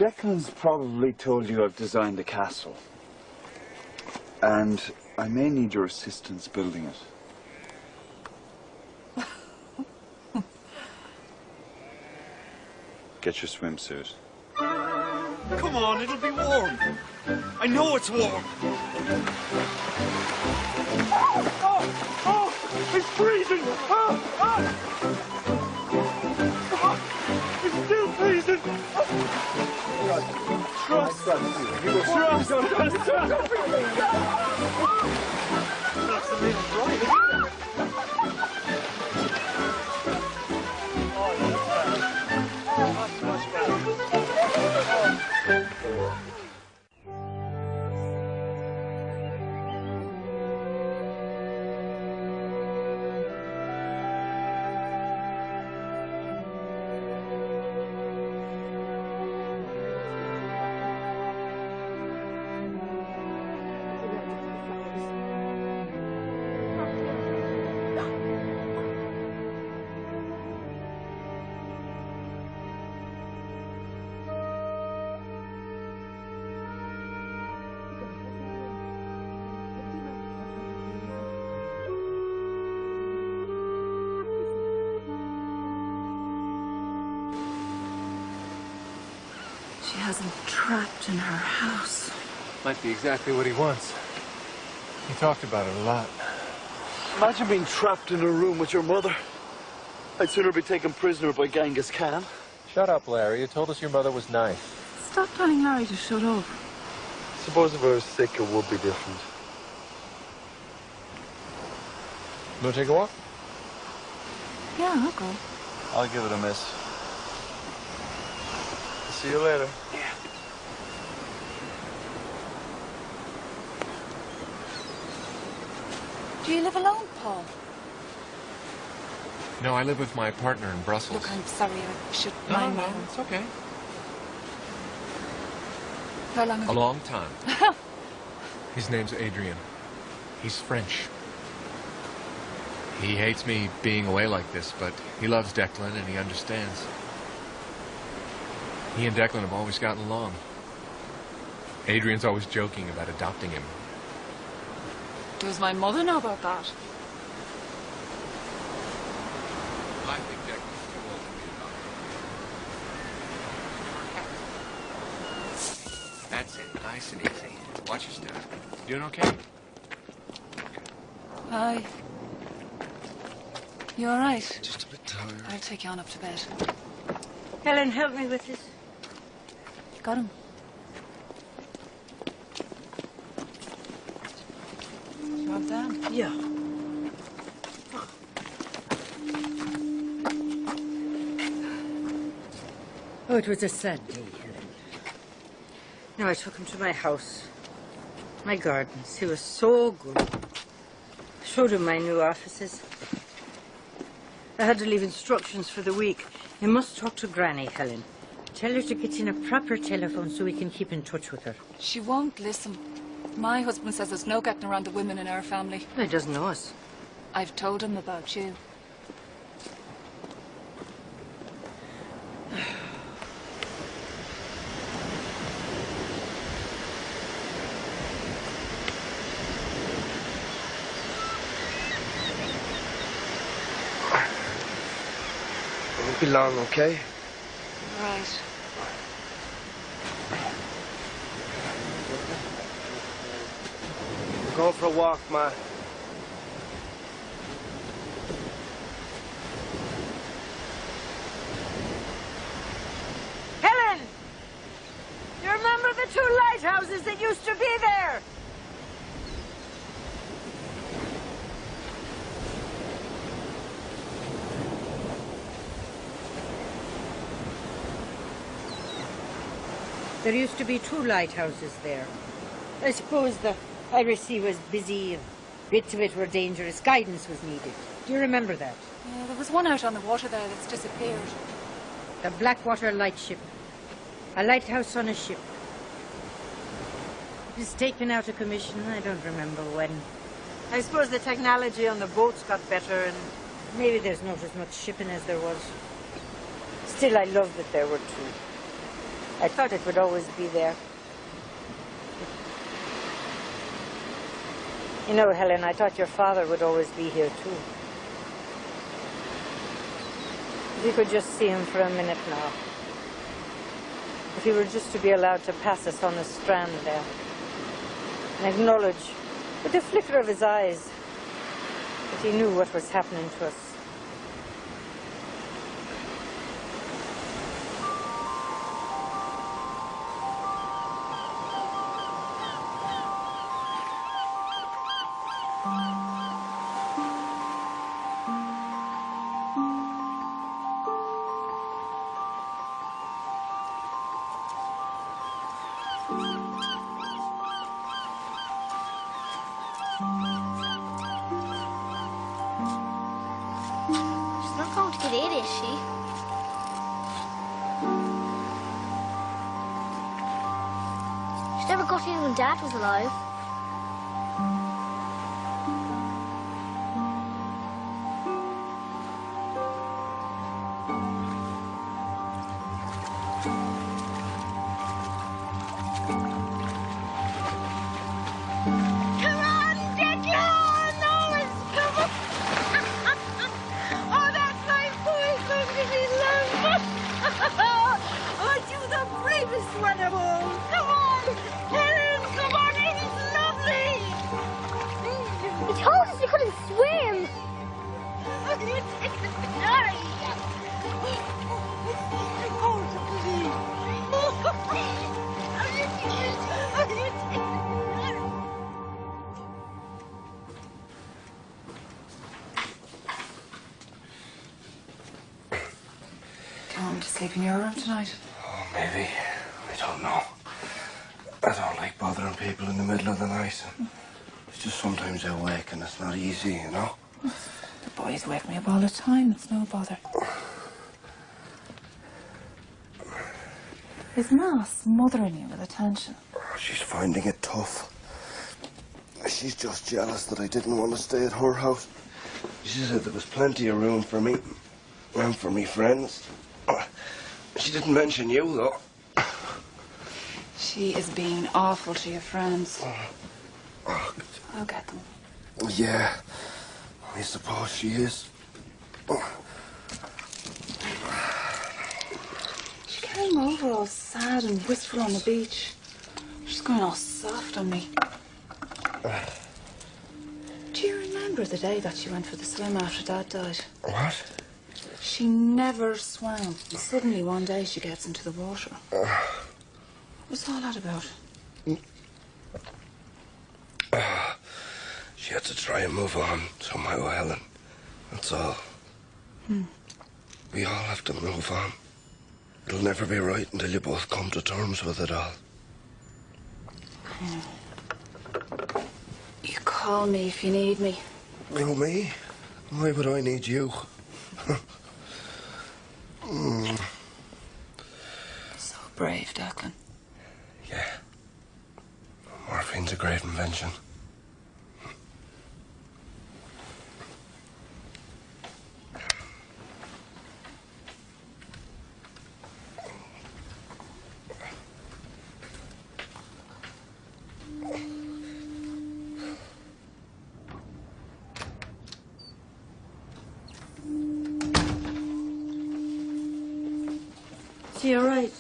Declan's probably told you I've designed a castle. And I may need your assistance building it. Get your swimsuit. Come on, it'll be warm. I know it's warm. Oh, it's freezing! It's still freezing! Trust! That's the main right. That's much better. has him trapped in her house. Might be exactly what he wants. He talked about it a lot. Imagine being trapped in a room with your mother. I'd sooner be taken prisoner by Genghis Khan. Shut up, Larry. You told us your mother was nice. Stop telling Larry to shut up. Suppose if I was sick, it would be different. You want to take a walk? Yeah, I'll go. I'll give it a miss. See you later. Do you live alone, Paul? No, I live with my partner in Brussels. Look, I'm sorry. I should No, mind no, my... it's okay. How long have A you... long time. His name's Adrian. He's French. He hates me being away like this, but he loves Declan and he understands. He and Declan have always gotten along. Adrian's always joking about adopting him. Does my mother know about that? I think Declan's too old to be adopted. That's it. Nice and easy. Watch your step. You doing okay? Hi. You all right? Just a bit tired. I'll take you on up to bed. Helen, help me with this. Got him. Job done? Yeah. Oh, it was a sad day, Helen. Now, I took him to my house, my gardens. He was so good. I showed him my new offices. I had to leave instructions for the week. You must talk to Granny, Helen. Tell her to get in a proper telephone so we can keep in touch with her. She won't listen. My husband says there's no getting around the women in our family. He doesn't know us. I've told him about you. It won't be long, okay? Right. We're going for a walk, Ma. Helen! You remember the two lighthouses that used to be there? There used to be two lighthouses there. I suppose the Irish Sea was busy and bits of it were dangerous. Guidance was needed. Do you remember that? Yeah, there was one out on the water there that's disappeared. The Blackwater Lightship. A lighthouse on a ship. It was taken out of commission. I don't remember when. I suppose the technology on the boats got better and maybe there's not as much shipping as there was. Still, I love that there were two. I thought it would always be there. You know, Helen, I thought your father would always be here, too. If you could just see him for a minute now. If he were just to be allowed to pass us on the strand there. And acknowledge, with a flicker of his eyes, that he knew what was happening to us. She's not going to get in, is she? She never got in when Dad was alive. Come on, Declan! Noah's come on! Oh, that's my boy going to be loved! Aren't you the bravest one Do you want me to sleep in your room tonight? Oh, maybe. I don't know. I don't like bothering people in the middle of the night. It's just sometimes I wake and it's not easy, you know? The boys wake me up all the time. It's no bother. Is Ma smothering you with attention? She's finding it tough. She's just jealous that I didn't want to stay at her house. She said there was plenty of room for me and for me friends. She didn't mention you, though. She is being awful to your friends. I'll get them. Yeah, I suppose she is. She came over all sad and wistful on the beach. She's going all soft on me. Do you remember the day that she went for the swim after Dad died? What? She never swam. And suddenly one day she gets into the water. What's all that about? She had to try and move on somehow, Helen. That's all. We all have to move on. It'll never be right until you both come to terms with it all. You call me if you need me. Oh, me? Why would I need you? So brave, Declan. Yeah. Morphine's a great invention. Is he all right?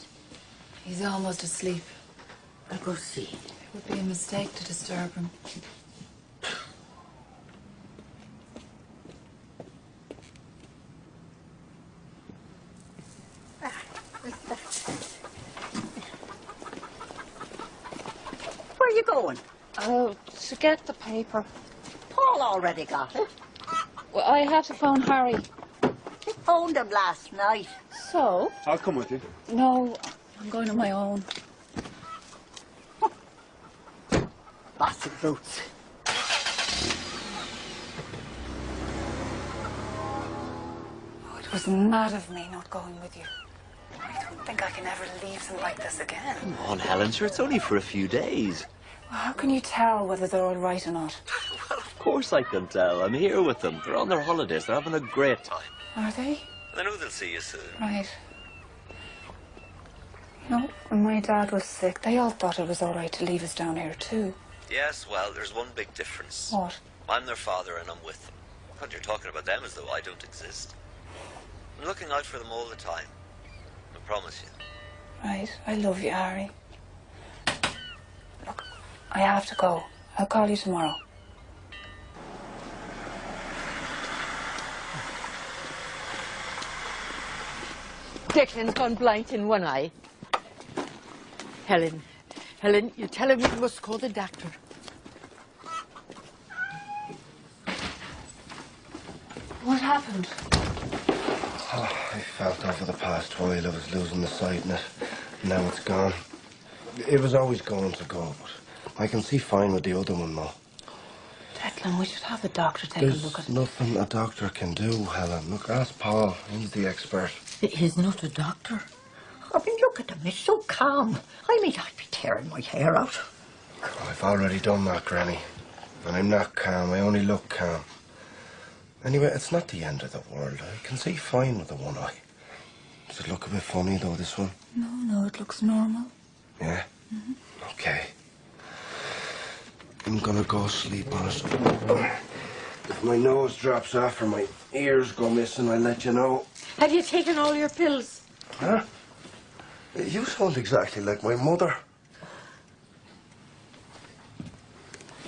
He's almost asleep. I'll go see. It would be a mistake to disturb him. Where are you going? Oh, to get the paper. Paul already got it. Well, I had to phone Harry. You phoned him last night. So? I'll come with you. No, I'm going on my own. Bossy boots. Oh, it was mad of me not going with you. I don't think I can ever leave them like this again. Come on, Helen, sure, it's only for a few days. Well, how can you tell whether they're all right or not? Of course I can tell. I'm here with them. They're on their holidays. They're having a great time. Are they? And I know they'll see you soon. Right. You know, when my dad was sick, they all thought it was all right to leave us down here too. Yes, well, there's one big difference. What? I'm their father and I'm with them. God, you're talking about them as though I don't exist. I'm looking out for them all the time. I promise you. Right, I love you, Harry. Look, I have to go. I'll call you tomorrow. Declan's gone blind in one eye. Helen, you tell him you must call the doctor. What happened? Oh, I felt over the past while I was losing the sight in it. Now it's gone. It was always going to go, but I can see fine with the other one now. Declan, we should have a doctor take a look at There's nothing a doctor can do, Helen. Look, ask Paul. He's the expert. He's not a doctor. I mean, look at him. He's so calm. I mean, I'd be tearing my hair out. I've already done that, Granny. And I'm not calm. I only look calm. Anyway, it's not the end of the world. I can see fine with the one eye. Does it look a bit funny, though, this one? No, it looks normal. Yeah? Okay. I'm gonna go sleep on it. If my nose drops off or my ears go missing, I'll let you know. Have you taken all your pills? Huh? You sound exactly like my mother.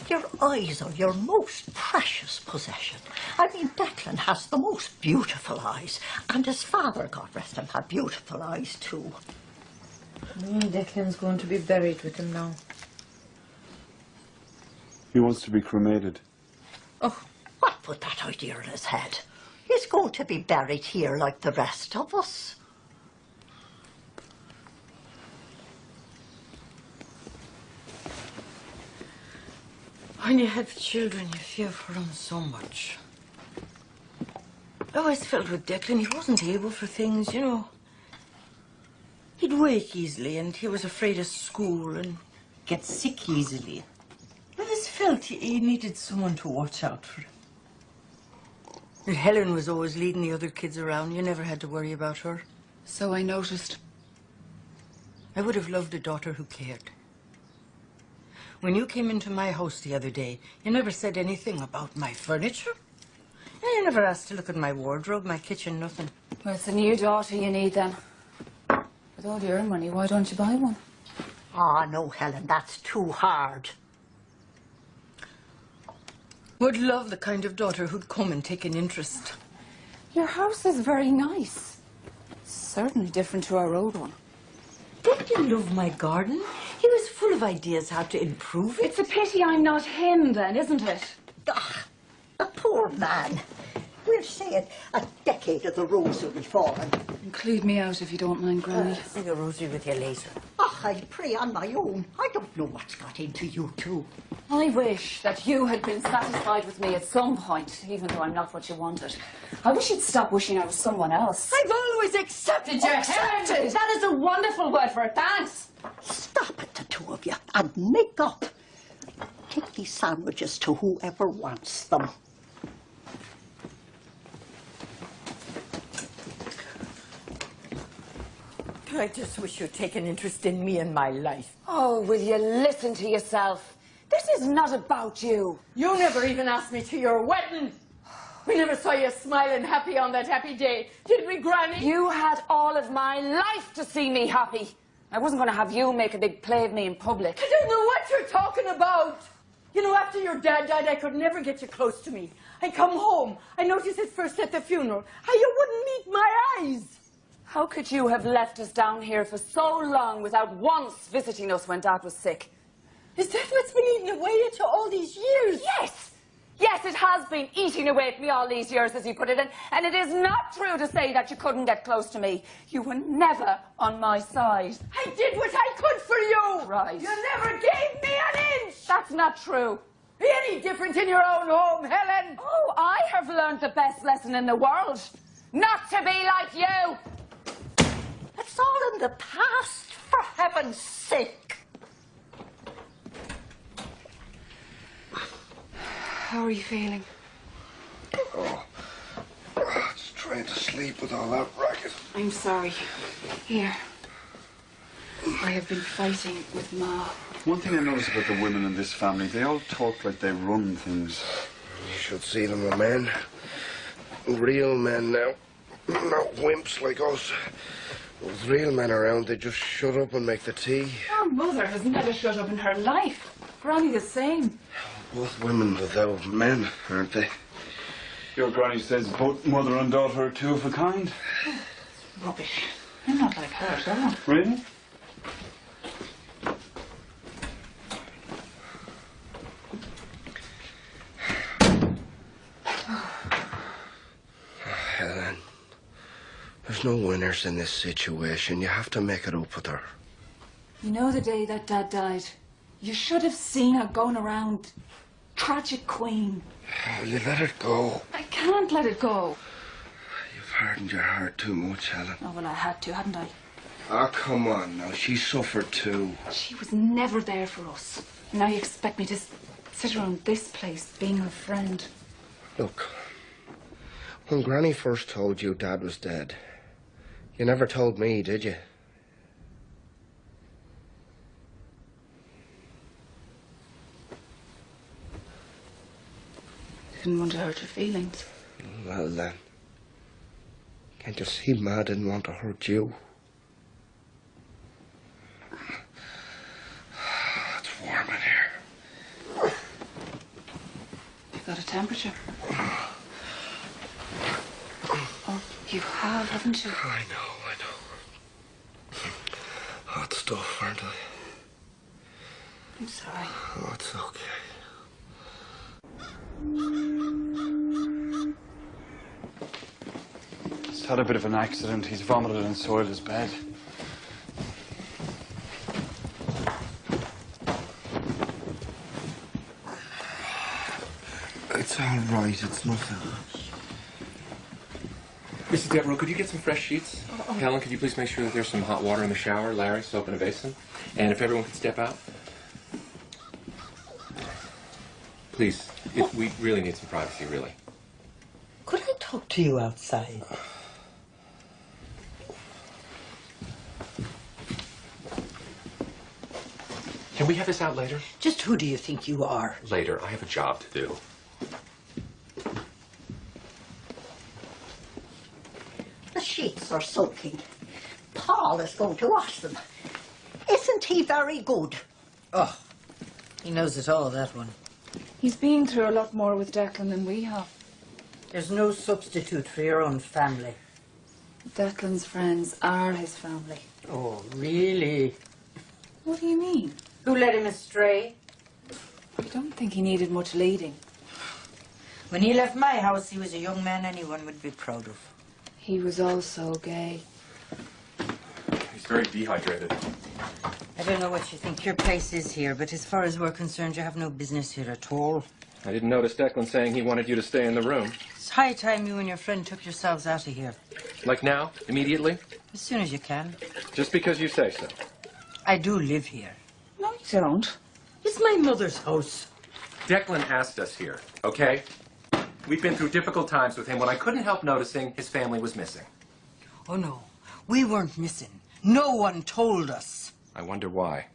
Your eyes are your most precious possession. I mean, Declan has the most beautiful eyes. And his father, God rest him, had beautiful eyes too. Declan's going to be buried with him now. He wants to be cremated. Oh, what put that idea in his head? He's going to be buried here like the rest of us. When you have children, you fear for them so much. I always felt with Declan, he wasn't able for things, you know. He'd wake easily, and he was afraid of school, and get sick easily. I always felt he needed someone to watch out for him. And Helen was always leading the other kids around. You never had to worry about her. So I noticed. I would have loved a daughter who cared. When you came into my house the other day, you never said anything about my furniture. And you never asked to look at my wardrobe, my kitchen, nothing. Well, it's a new daughter you need then. With all your money, why don't you buy one? Ah, no, Helen, that's too hard. Would love the kind of daughter who'd come and take an interest. Your house is very nice. Certainly different to our old one. Didn't you love my garden? He was full of ideas how to improve it. It's a pity I'm not him then, isn't it? Ah, the poor man. We'll say a decade of the rosary fallen. Include me out if you don't mind, Granny. I'll sing a rosary with you later. Ah, I'll pray on my own. I don't know what's got into you two. I wish that you had been satisfied with me at some point, even though I'm not what you wanted. I wish you'd stop wishing I was someone else. I've always accepted you. Accepted! That is a wonderful word for it. Thanks. Stop it, the two of you, and make up. Take these sandwiches to whoever wants them. I just wish you'd take an interest in me and my life. Oh, will you listen to yourself? This is not about you. You never even asked me to your wedding. We never saw you smiling happy on that happy day, did we, Granny? You had all of my life to see me happy. I wasn't going to have you make a big play of me in public. I don't know what you're talking about. You know, after your dad died, I could never get you close to me. I come home. I noticed it first at the funeral. How you wouldn't meet my eyes. How could you have left us down here for so long without once visiting us when Dad was sick? Is that what's been eating away at you all these years? Yes! Yes, it has been eating away at me all these years, as you put it, and it is not true to say that you couldn't get close to me. You were never on my side. I did what I could for you! Right. You never gave me an inch! That's not true. Be any different in your own home, Helen? Oh, I have learned the best lesson in the world. Not to be like you! It's all in the past, for heaven's sake. How are you feeling? Oh, just trying to sleep with all that racket. I'm sorry. Here. I have been fighting with Ma. One thing I notice about the women in this family, they all talk like they run things. You should see them as men. Real men now. Not wimps like us. With real men around, they just shut up and make the tea. Our mother has never shut up in her life. Granny the same. Both women without men, aren't they? Your granny says both mother and daughter are two of a kind. Rubbish. I'm not like her at all. Really? Helen, there's no winners in this situation. You have to make it up with her. You know the day that Dad died? You should have seen her going around. Tragic queen. Will you let it go? I can't let it go. You've hardened your heart too much, Helen. Oh, well, I had to, hadn't I? Ah, come on now. She suffered too. She was never there for us. Now you expect me to sit around this place being her friend. Look, when Granny first told you Dad was dead, you never told me, did you? Didn't want to hurt your feelings. Well then, can't you see Ma didn't want to hurt you? It's warm in here. You've got a temperature. Oh, you have, haven't you? I know. Hot stuff, aren't I? I'm sorry. Oh, it's okay. He's had a bit of an accident. He's vomited and soiled his bed. It's all right. It's nothing. Mrs. Devereaux, could you get some fresh sheets? Helen, could you please make sure that there's some hot water in the shower? Larry, soap in a basin. And if everyone could step out. Please, we really need some privacy, really. Could I talk to you outside? Can we have this out later? Just who do you think you are? Later. I have a job to do. The sheets are soaking. Paul is going to wash them. Isn't he very good? Oh, he knows it all, that one. He's been through a lot more with Declan than we have. There's no substitute for your own family. Declan's friends are his family. Oh, really? What do you mean? Who led him astray? I don't think he needed much leading. When he left my house, he was a young man anyone would be proud of. He was also gay. He's very dehydrated. I don't know what you think your place is here, but as far as we're concerned, you have no business here at all. I didn't notice Declan saying he wanted you to stay in the room. It's high time you and your friend took yourselves out of here. Like now? Immediately? As soon as you can. Just because you say so. I do live here. No, you don't. It's my mother's house. Declan asked us here, okay? We've been through difficult times with him when I couldn't help noticing his family was missing. Oh, no. We weren't missing. No one told us. I wonder why.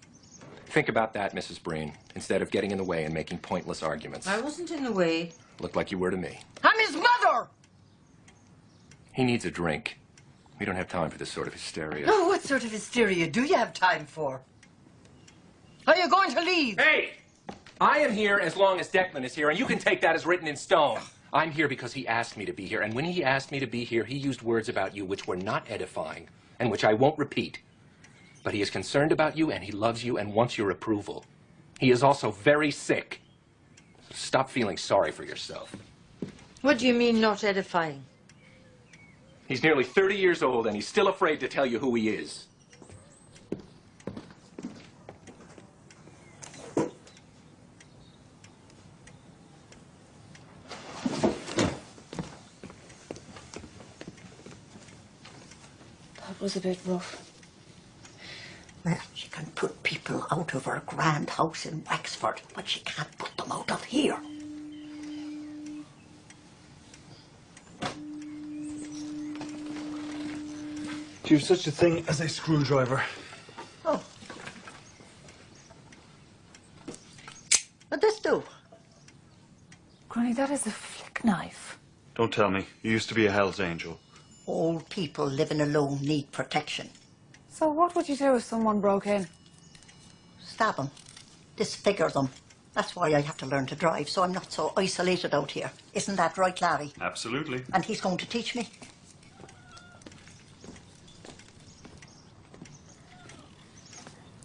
Think about that, Mrs. Breen, instead of getting in the way and making pointless arguments. I wasn't in the way. Looked like you were to me. I'm his mother! He needs a drink. We don't have time for this sort of hysteria. Oh, what sort of hysteria do you have time for? Are you going to leave? Hey! I am here as long as Declan is here, and you can take that as written in stone. I'm here because he asked me to be here, and when he asked me to be here, he used words about you which were not edifying, and which I won't repeat. But he is concerned about you, and he loves you, and wants your approval. He is also very sick. So stop feeling sorry for yourself. What do you mean, not edifying? He's nearly 30 years old, and he's still afraid to tell you who he is. That was a bit rough. Well, she can put people out of her grand house in Wexford, but she can't put them out of here. Do you have such a thing as a screwdriver? Oh. What'd this do? Granny, that is a flick knife. Don't tell me. You used to be a Hell's Angel. Old people living alone need protection. So what would you do if someone broke in? Stab them. Disfigure them. That's why I have to learn to drive, so I'm not so isolated out here. Isn't that right, Larry? Absolutely. And he's going to teach me?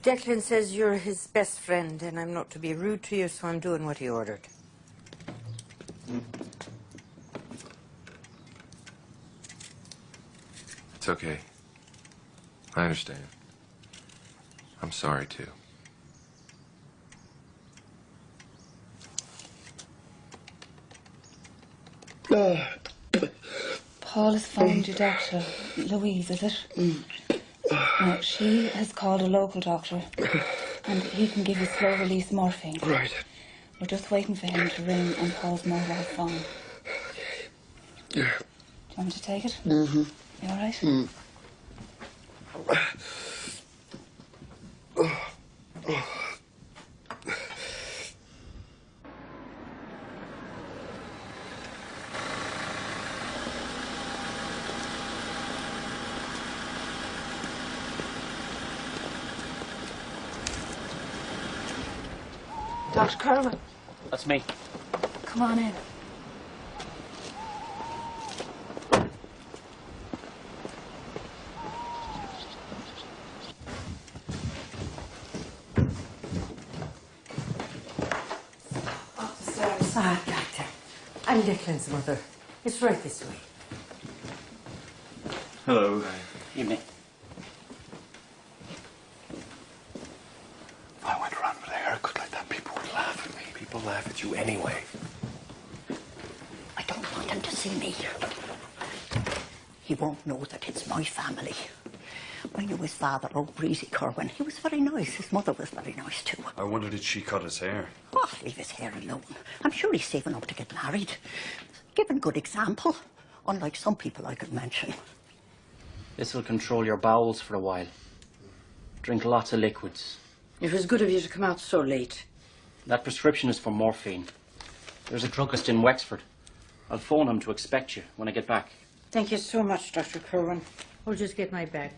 Declan says you're his best friend, and I'm not to be rude to you, so I'm doing what he ordered. It's okay. I understand. I'm sorry, too. Paul has phoned your doctor. Louise, is it? No, she has called a local doctor, and he can give you slow-release morphine. Right. We're just waiting for him to ring on Paul's mobile phone. Yeah. Do you want me to take it? Mm-hmm. You all right? Dr. Kerwin. That's me. Come on in. Sorry, Doctor. I'm Declan's mother. It's right this way. Hello. Evening. If I went around with a haircut like that, people would laugh at me. People laugh at you anyway. I don't want him to see me. He won't know that it's my family. I knew his father, old Breezy Kerwin. He was very nice. His mother was very nice too. I wonder, did she cut his hair? Oh, leave his hair alone. I'm sure he's saving up to get married. Give a good example, unlike some people I could mention. This will control your bowels for a while. Drink lots of liquids. It was good of you to come out so late. That prescription is for morphine. There's a druggist in Wexford. I'll phone him to expect you when I get back. Thank you so much, Dr. Kerwin. I'll just get my bag.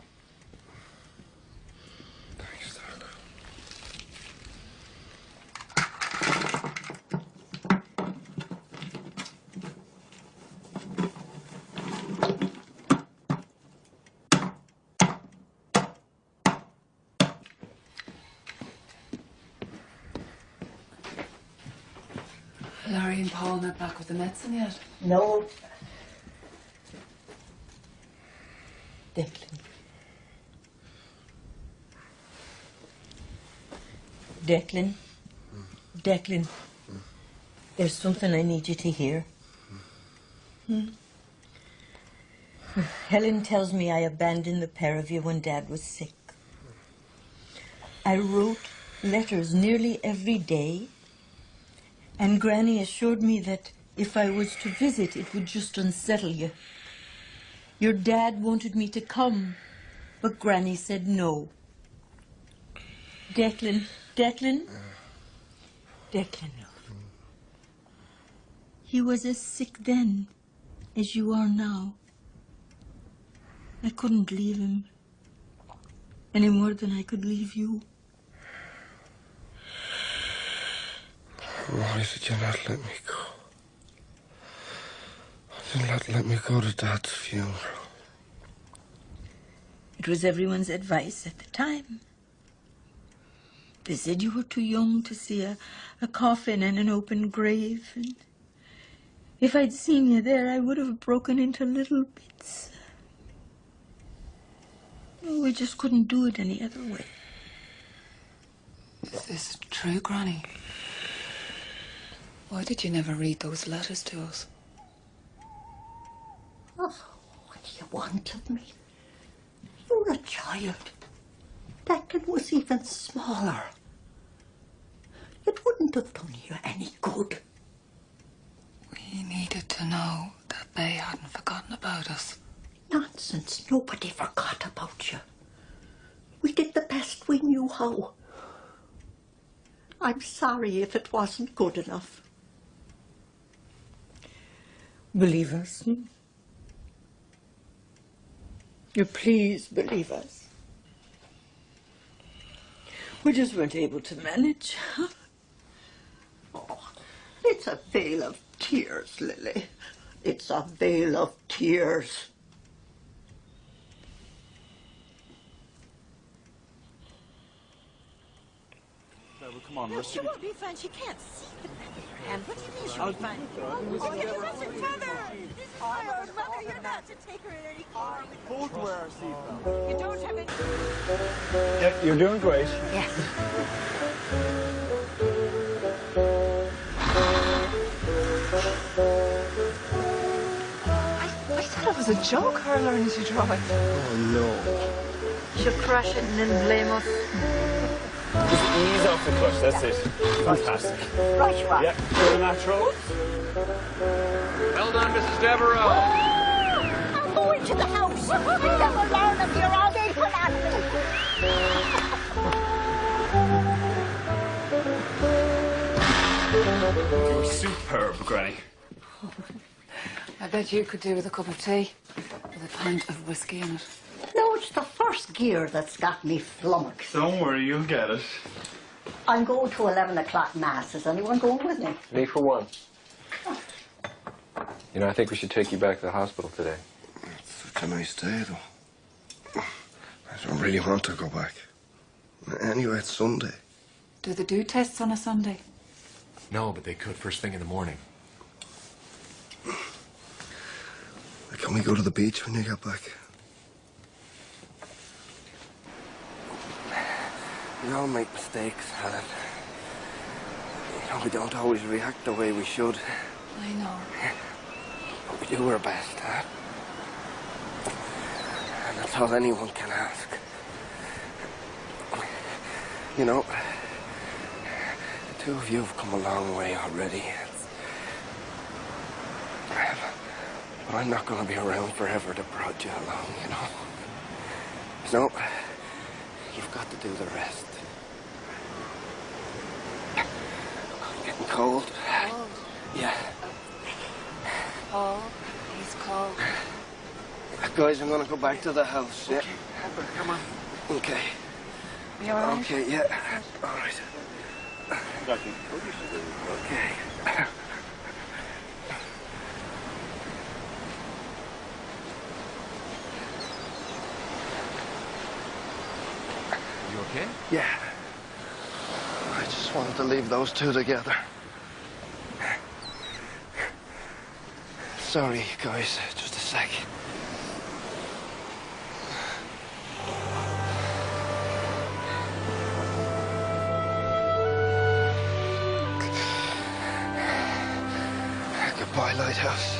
Larry and Paul not back with the medicine yet? No. Declan. Declan. Declan. There's something I need you to hear. Helen tells me I abandoned the pair of you when Dad was sick. I wrote letters nearly every day, and Granny assured me that if I was to visit, it would just unsettle you. Your dad wanted me to come, but Granny said no. Declan. He was as sick then as you are now. I couldn't leave him any more than I could leave you. Why did you not let me go? Why did you not let me go to Dad's funeral? It was everyone's advice at the time. They said you were too young to see a coffin and an open grave. And if I'd seen you there, I would have broken into little bits. We just couldn't do it any other way. Is this true, Granny? Why did you never read those letters to us? Oh, what do you want of me? You're a child. Declan was even smaller. It wouldn't have done you any good. We needed to know that they hadn't forgotten about us. Nonsense. Nobody forgot about you. We did the best we knew how. I'm sorry if it wasn't good enough. Believe us. You please believe us. We just weren't able to manage. Oh, it's a veil of tears, Lily. It's a veil of tears. No, well, come on, let's She won't be fine. She can't see the back of your hand. What do you mean she'll be fine? Oh, you mustn't tell her. This is my own mother. You're not to take her in any car. Both wear a seatbelt. You don't have any... Yeah, you're doing great. Yes. I thought it was a joke, her learning to drive. Oh, no. She'll crash it and then blame us. Just ease off the clutch, that's it. Fantastic. Right you are. Yeah, you're natural. Well done, Mrs. Devereaux. I'm going to the house. I never learn if you're all day for You're superb, Granny. I bet you could do with a cup of tea with a pint of whiskey in it. No, it's the first gear that's got me flummoxed. Don't worry, you'll get it. I'm going to 11 o'clock mass. Is anyone going with me? Me for one. You know, I think we should take you back to the hospital today. It's such a nice day, though. I don't really want to go back. Anyway, it's Sunday. Do they do tests on a Sunday? No, but they could first thing in the morning. Can we go to the beach when you get back? We all make mistakes, Helen. You know, we don't always react the way we should. I know. But we do our best, huh? And that's all anyone can ask. You know, the two of you have come a long way already. But I'm not going to be around forever to prod you along, you know. So, you've got to do the rest. I'm getting cold. Cold? Yeah. Oh, he's cold. Guys, I'm going to go back to the house, yeah? Okay. Come on. Okay. You all right? Okay, yeah. All right. Okay. You okay? Yeah. I just wanted to leave those two together. Sorry, guys. Just a sec. Goodbye, Lighthouse.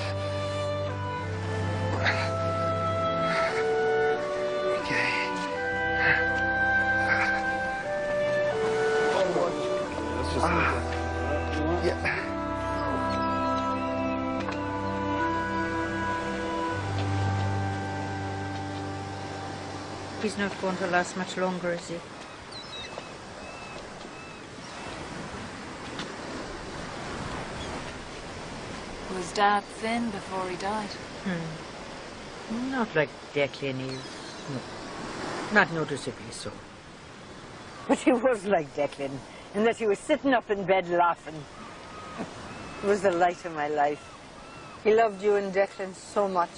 Yeah. He's not going to last much longer, is he? Was Dad thin before he died? Not like Declan is. No. Not noticeably so. But he was like Declan, in that he was sitting up in bed laughing. It was the light of my life. He loved you and Declan so much.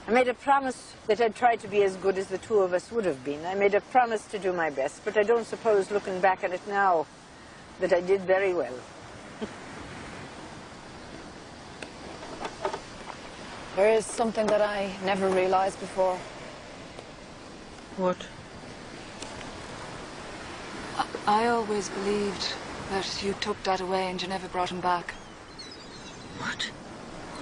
I made a promise that I'd try to be as good as the two of us would have been. I made a promise to do my best, but I don't suppose, looking back at it now, that I did very well. There is something that I never realized before. What? I always believed that you took Dad away and you never brought him back. What?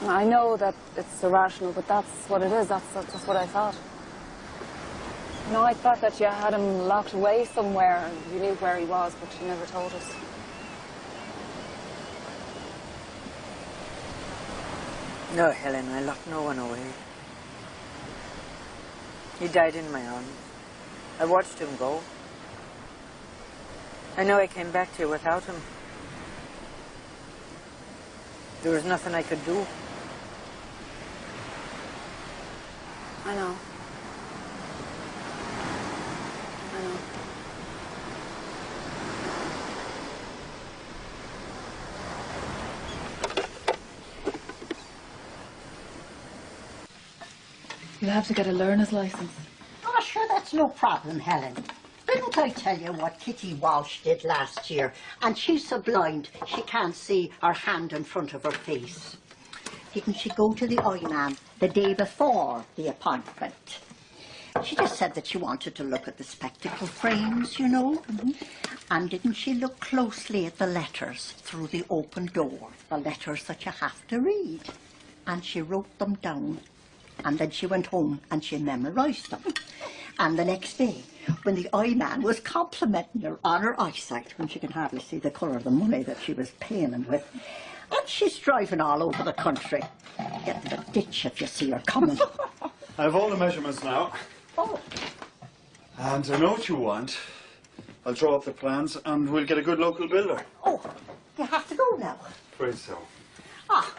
I know that it's irrational, but that's what it is. That's what I thought. You know, I thought that you had him locked away somewhere and you knew where he was, but you never told us. No, Helen, I locked no one away. He died in my arms. I watched him go. I know I came back to you without him. There was nothing I could do. I know. I know. You'll have to get a learner's license. Oh, sure, that's no problem, Helen. Didn't I tell you what Kitty Walsh did last year? And she's so blind, she can't see her hand in front of her face. Didn't she go to the eye man the day before the appointment? She just said that she wanted to look at the spectacle frames, you know. And didn't she look closely at the letters through the open door? The letters that you have to read. And she wrote them down. And then she went home and she memorised them. And the next day, when the eye man was complimenting her on her eyesight, when she can hardly see the colour of the money that she was paying him with, and she's driving all over the country. Get in the ditch if you see her coming. I have all the measurements now. Oh. And I know what you want. I'll draw up the plans and we'll get a good local builder. Oh, you have to go now. Afraid so. Ah,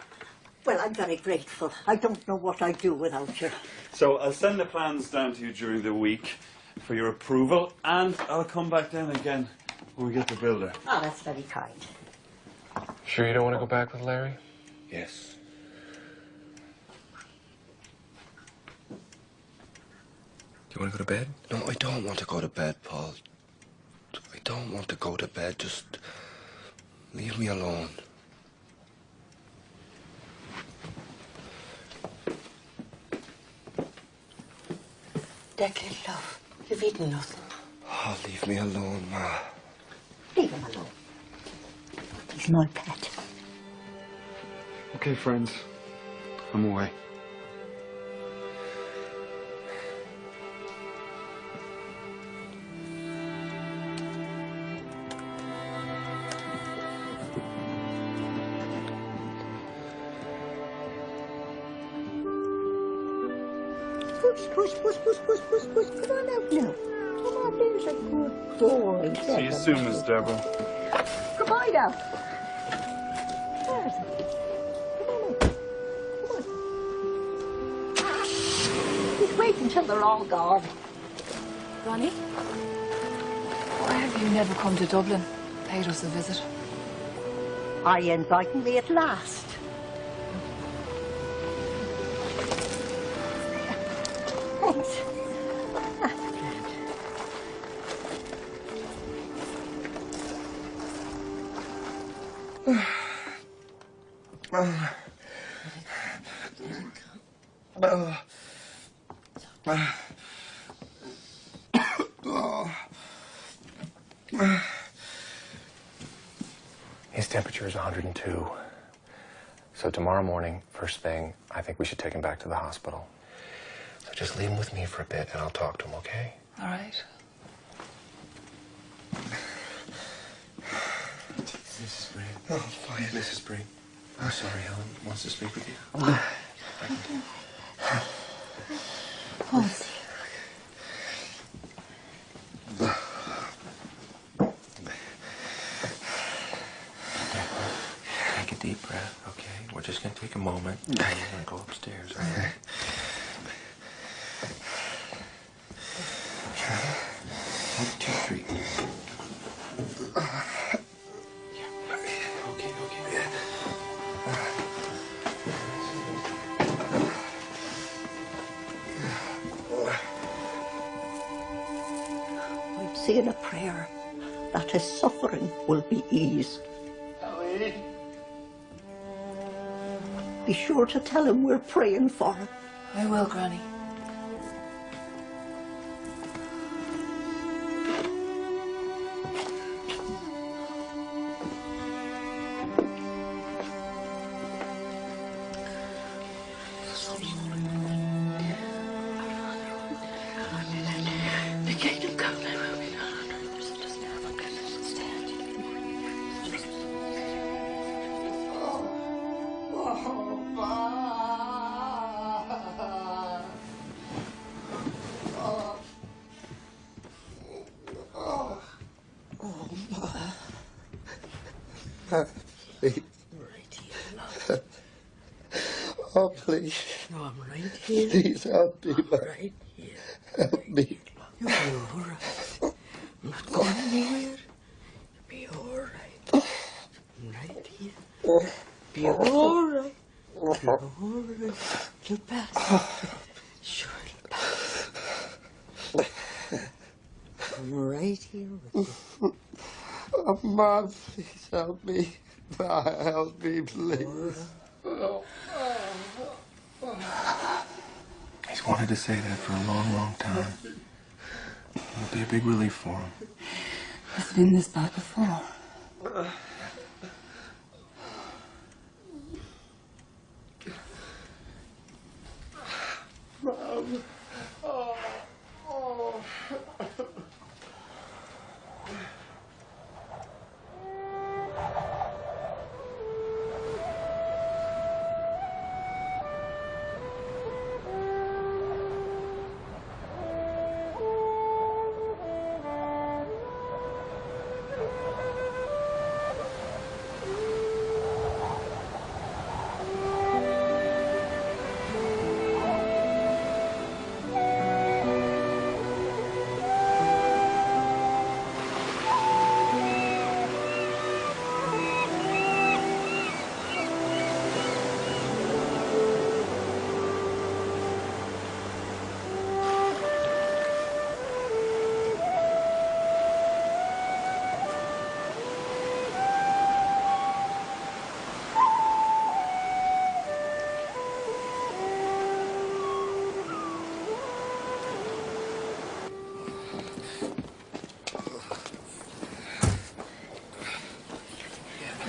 well, I'm very grateful. I don't know what I'd do without you. So I'll send the plans down to you during the week for your approval, and I'll come back down again when we get the builder. Oh, that's very kind. Sure you don't want to go back with Larry? Yes. Do you want to go to bed? No, I don't want to go to bed, Paul. I don't want to go to bed. Just leave me alone. Declan, love, you've eaten nothing. Oh, leave me alone, Ma. Leave him alone. He's my pet. Okay, friends. I'm away. Push. Come on out now. Come on, there's a good boy. See you soon, Miss Deborah. Come on now. There's it. Come on. Just wait until they're all gone. Ronnie? Why have you never come to Dublin? Paid us a visit? Are you inviting me at last? Thanks. His temperature is 102. So tomorrow morning, first thing, I think we should take him back to the hospital. So just leave him with me for a bit and I'll talk to him, okay? All right. Mrs. Spring. Oh, fine. Mrs. Spring. I'm sorry, Helen wants to speak with you. Oh, Take a deep breath, okay? We're just going to take a moment. We're going to go upstairs, all right? Have 2 treatments. I'm saying a prayer that his suffering will be eased. Be sure to tell him we're praying for him. I will, Granny. The kingdom come, thy will be done on earth as it is in heaven. Please. Oh, please. No, I'm right here. Please help me, Ma. Right here. Help me. You'll be all right. I'm not going anywhere. You'll be all right. I'm right here. Be all right. You're all right. You'll pass. Sure, it'll pass. I'm right here with you. Oh, Ma, please help me. Ma, help me, please. He's wanted to say that for a long, long time. It'll be a big relief for him. It's been this bad before. Mom. Oh.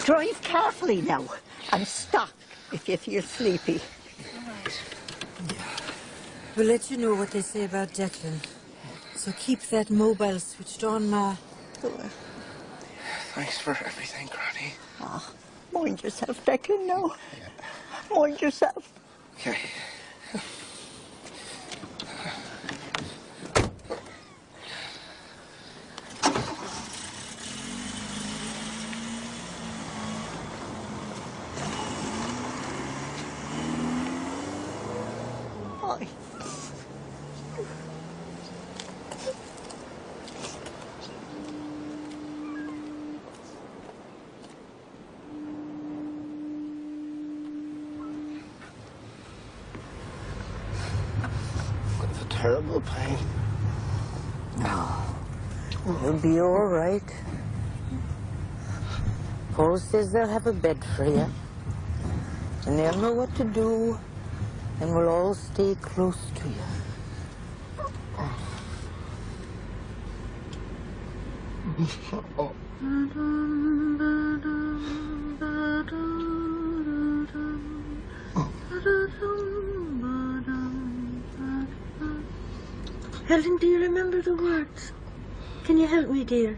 Drive carefully now, and stop if you feel sleepy. We'll let you know what they say about Declan. So keep that mobile switched on, Ma. Thanks for everything, Granny. Ah, mind yourself, Declan, now. Mind yourself. Okay. Bye. It's a terrible pain. No. You'll be all right. Paul says they'll have a bed for you. And they'll know what to do. And we'll all stay close to you. Helen, do you remember the words? Can you help me, dear?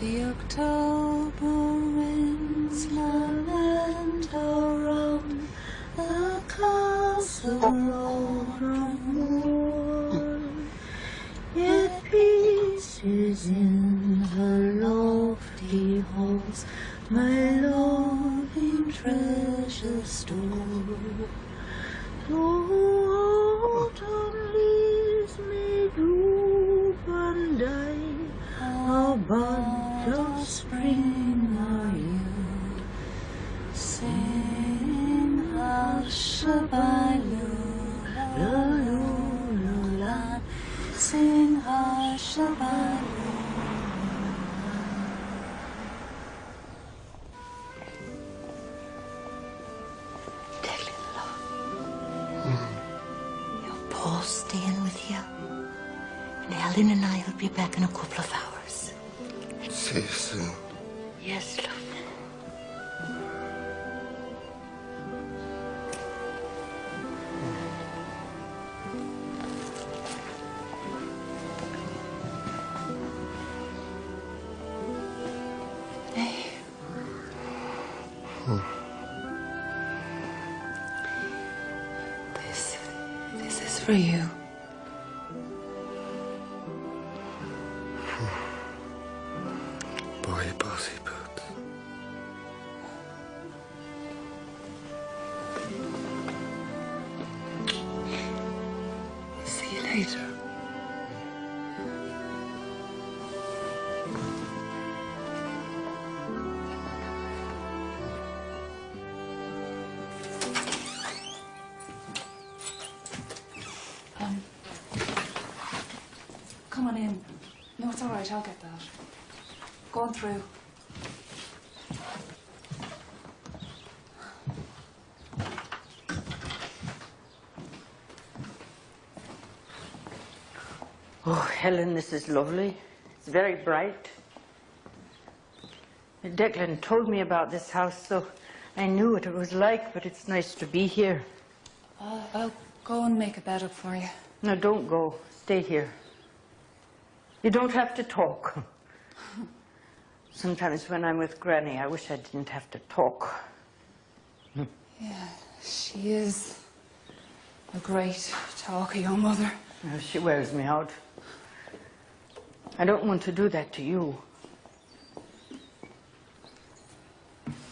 The October winds lament around the castle of moor. Yet peace is in her lofty halls, my loving treasure store. Though autumn leaves may droop and die, how bud of spring are you? Sing Hushabye, Lula, sing Hushabye. Paul's staying with you. And Helen and I will be back in a couple of hours. See you soon. Yes, love. This is for you. Boy, bossy boots. See you later. Come on in. No, it's all right. I'll get that. Go on through. Oh, Helen, this is lovely. It's very bright. Declan told me about this house, so I knew what it was like, but it's nice to be here. I'll go and make a bed up for you. No, don't go. Stay here. You don't have to talk. Sometimes when I'm with Granny, I wish I didn't have to talk. Yeah, she is a great talker, your mother. No, she wears me out. I don't want to do that to you.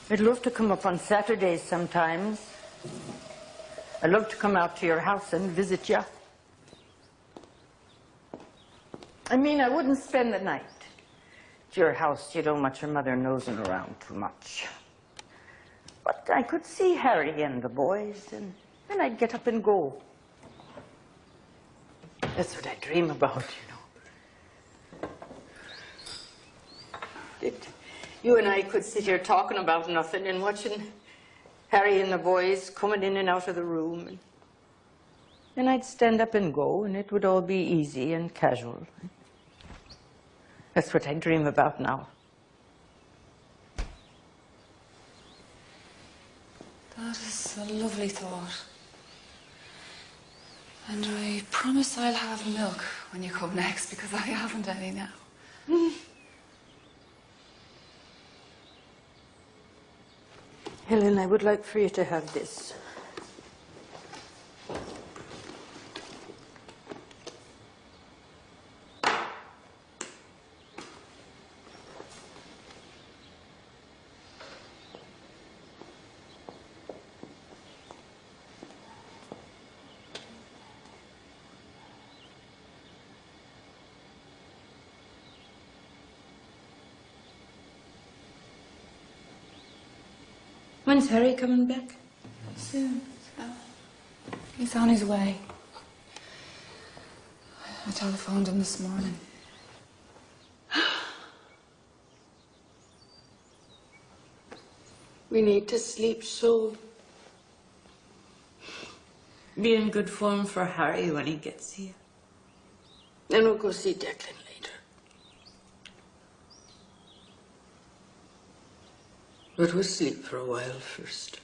I'd love to come up on Saturdays sometimes. I'd love to come out to your house and visit you. I mean, I wouldn't spend the night at your house. You don't want your mother nosing around too much. But I could see Harry and the boys, and then I'd get up and go. That's what I dream about, you know. That you and I could sit here talking about nothing and watching Harry and the boys coming in and out of the room. And then I'd stand up and go, and it would all be easy and casual. That's what I dream about now. That is a lovely thought. And I promise I'll have milk when you come next, because I haven't any now. Helen, I would like for you to have this. When's Harry coming back? Soon. He's on his way. I telephoned him this morning. We need to sleep so. Be in good form for Harry when he gets here. Then we'll go see Declan later. But we'll sleep for a while first.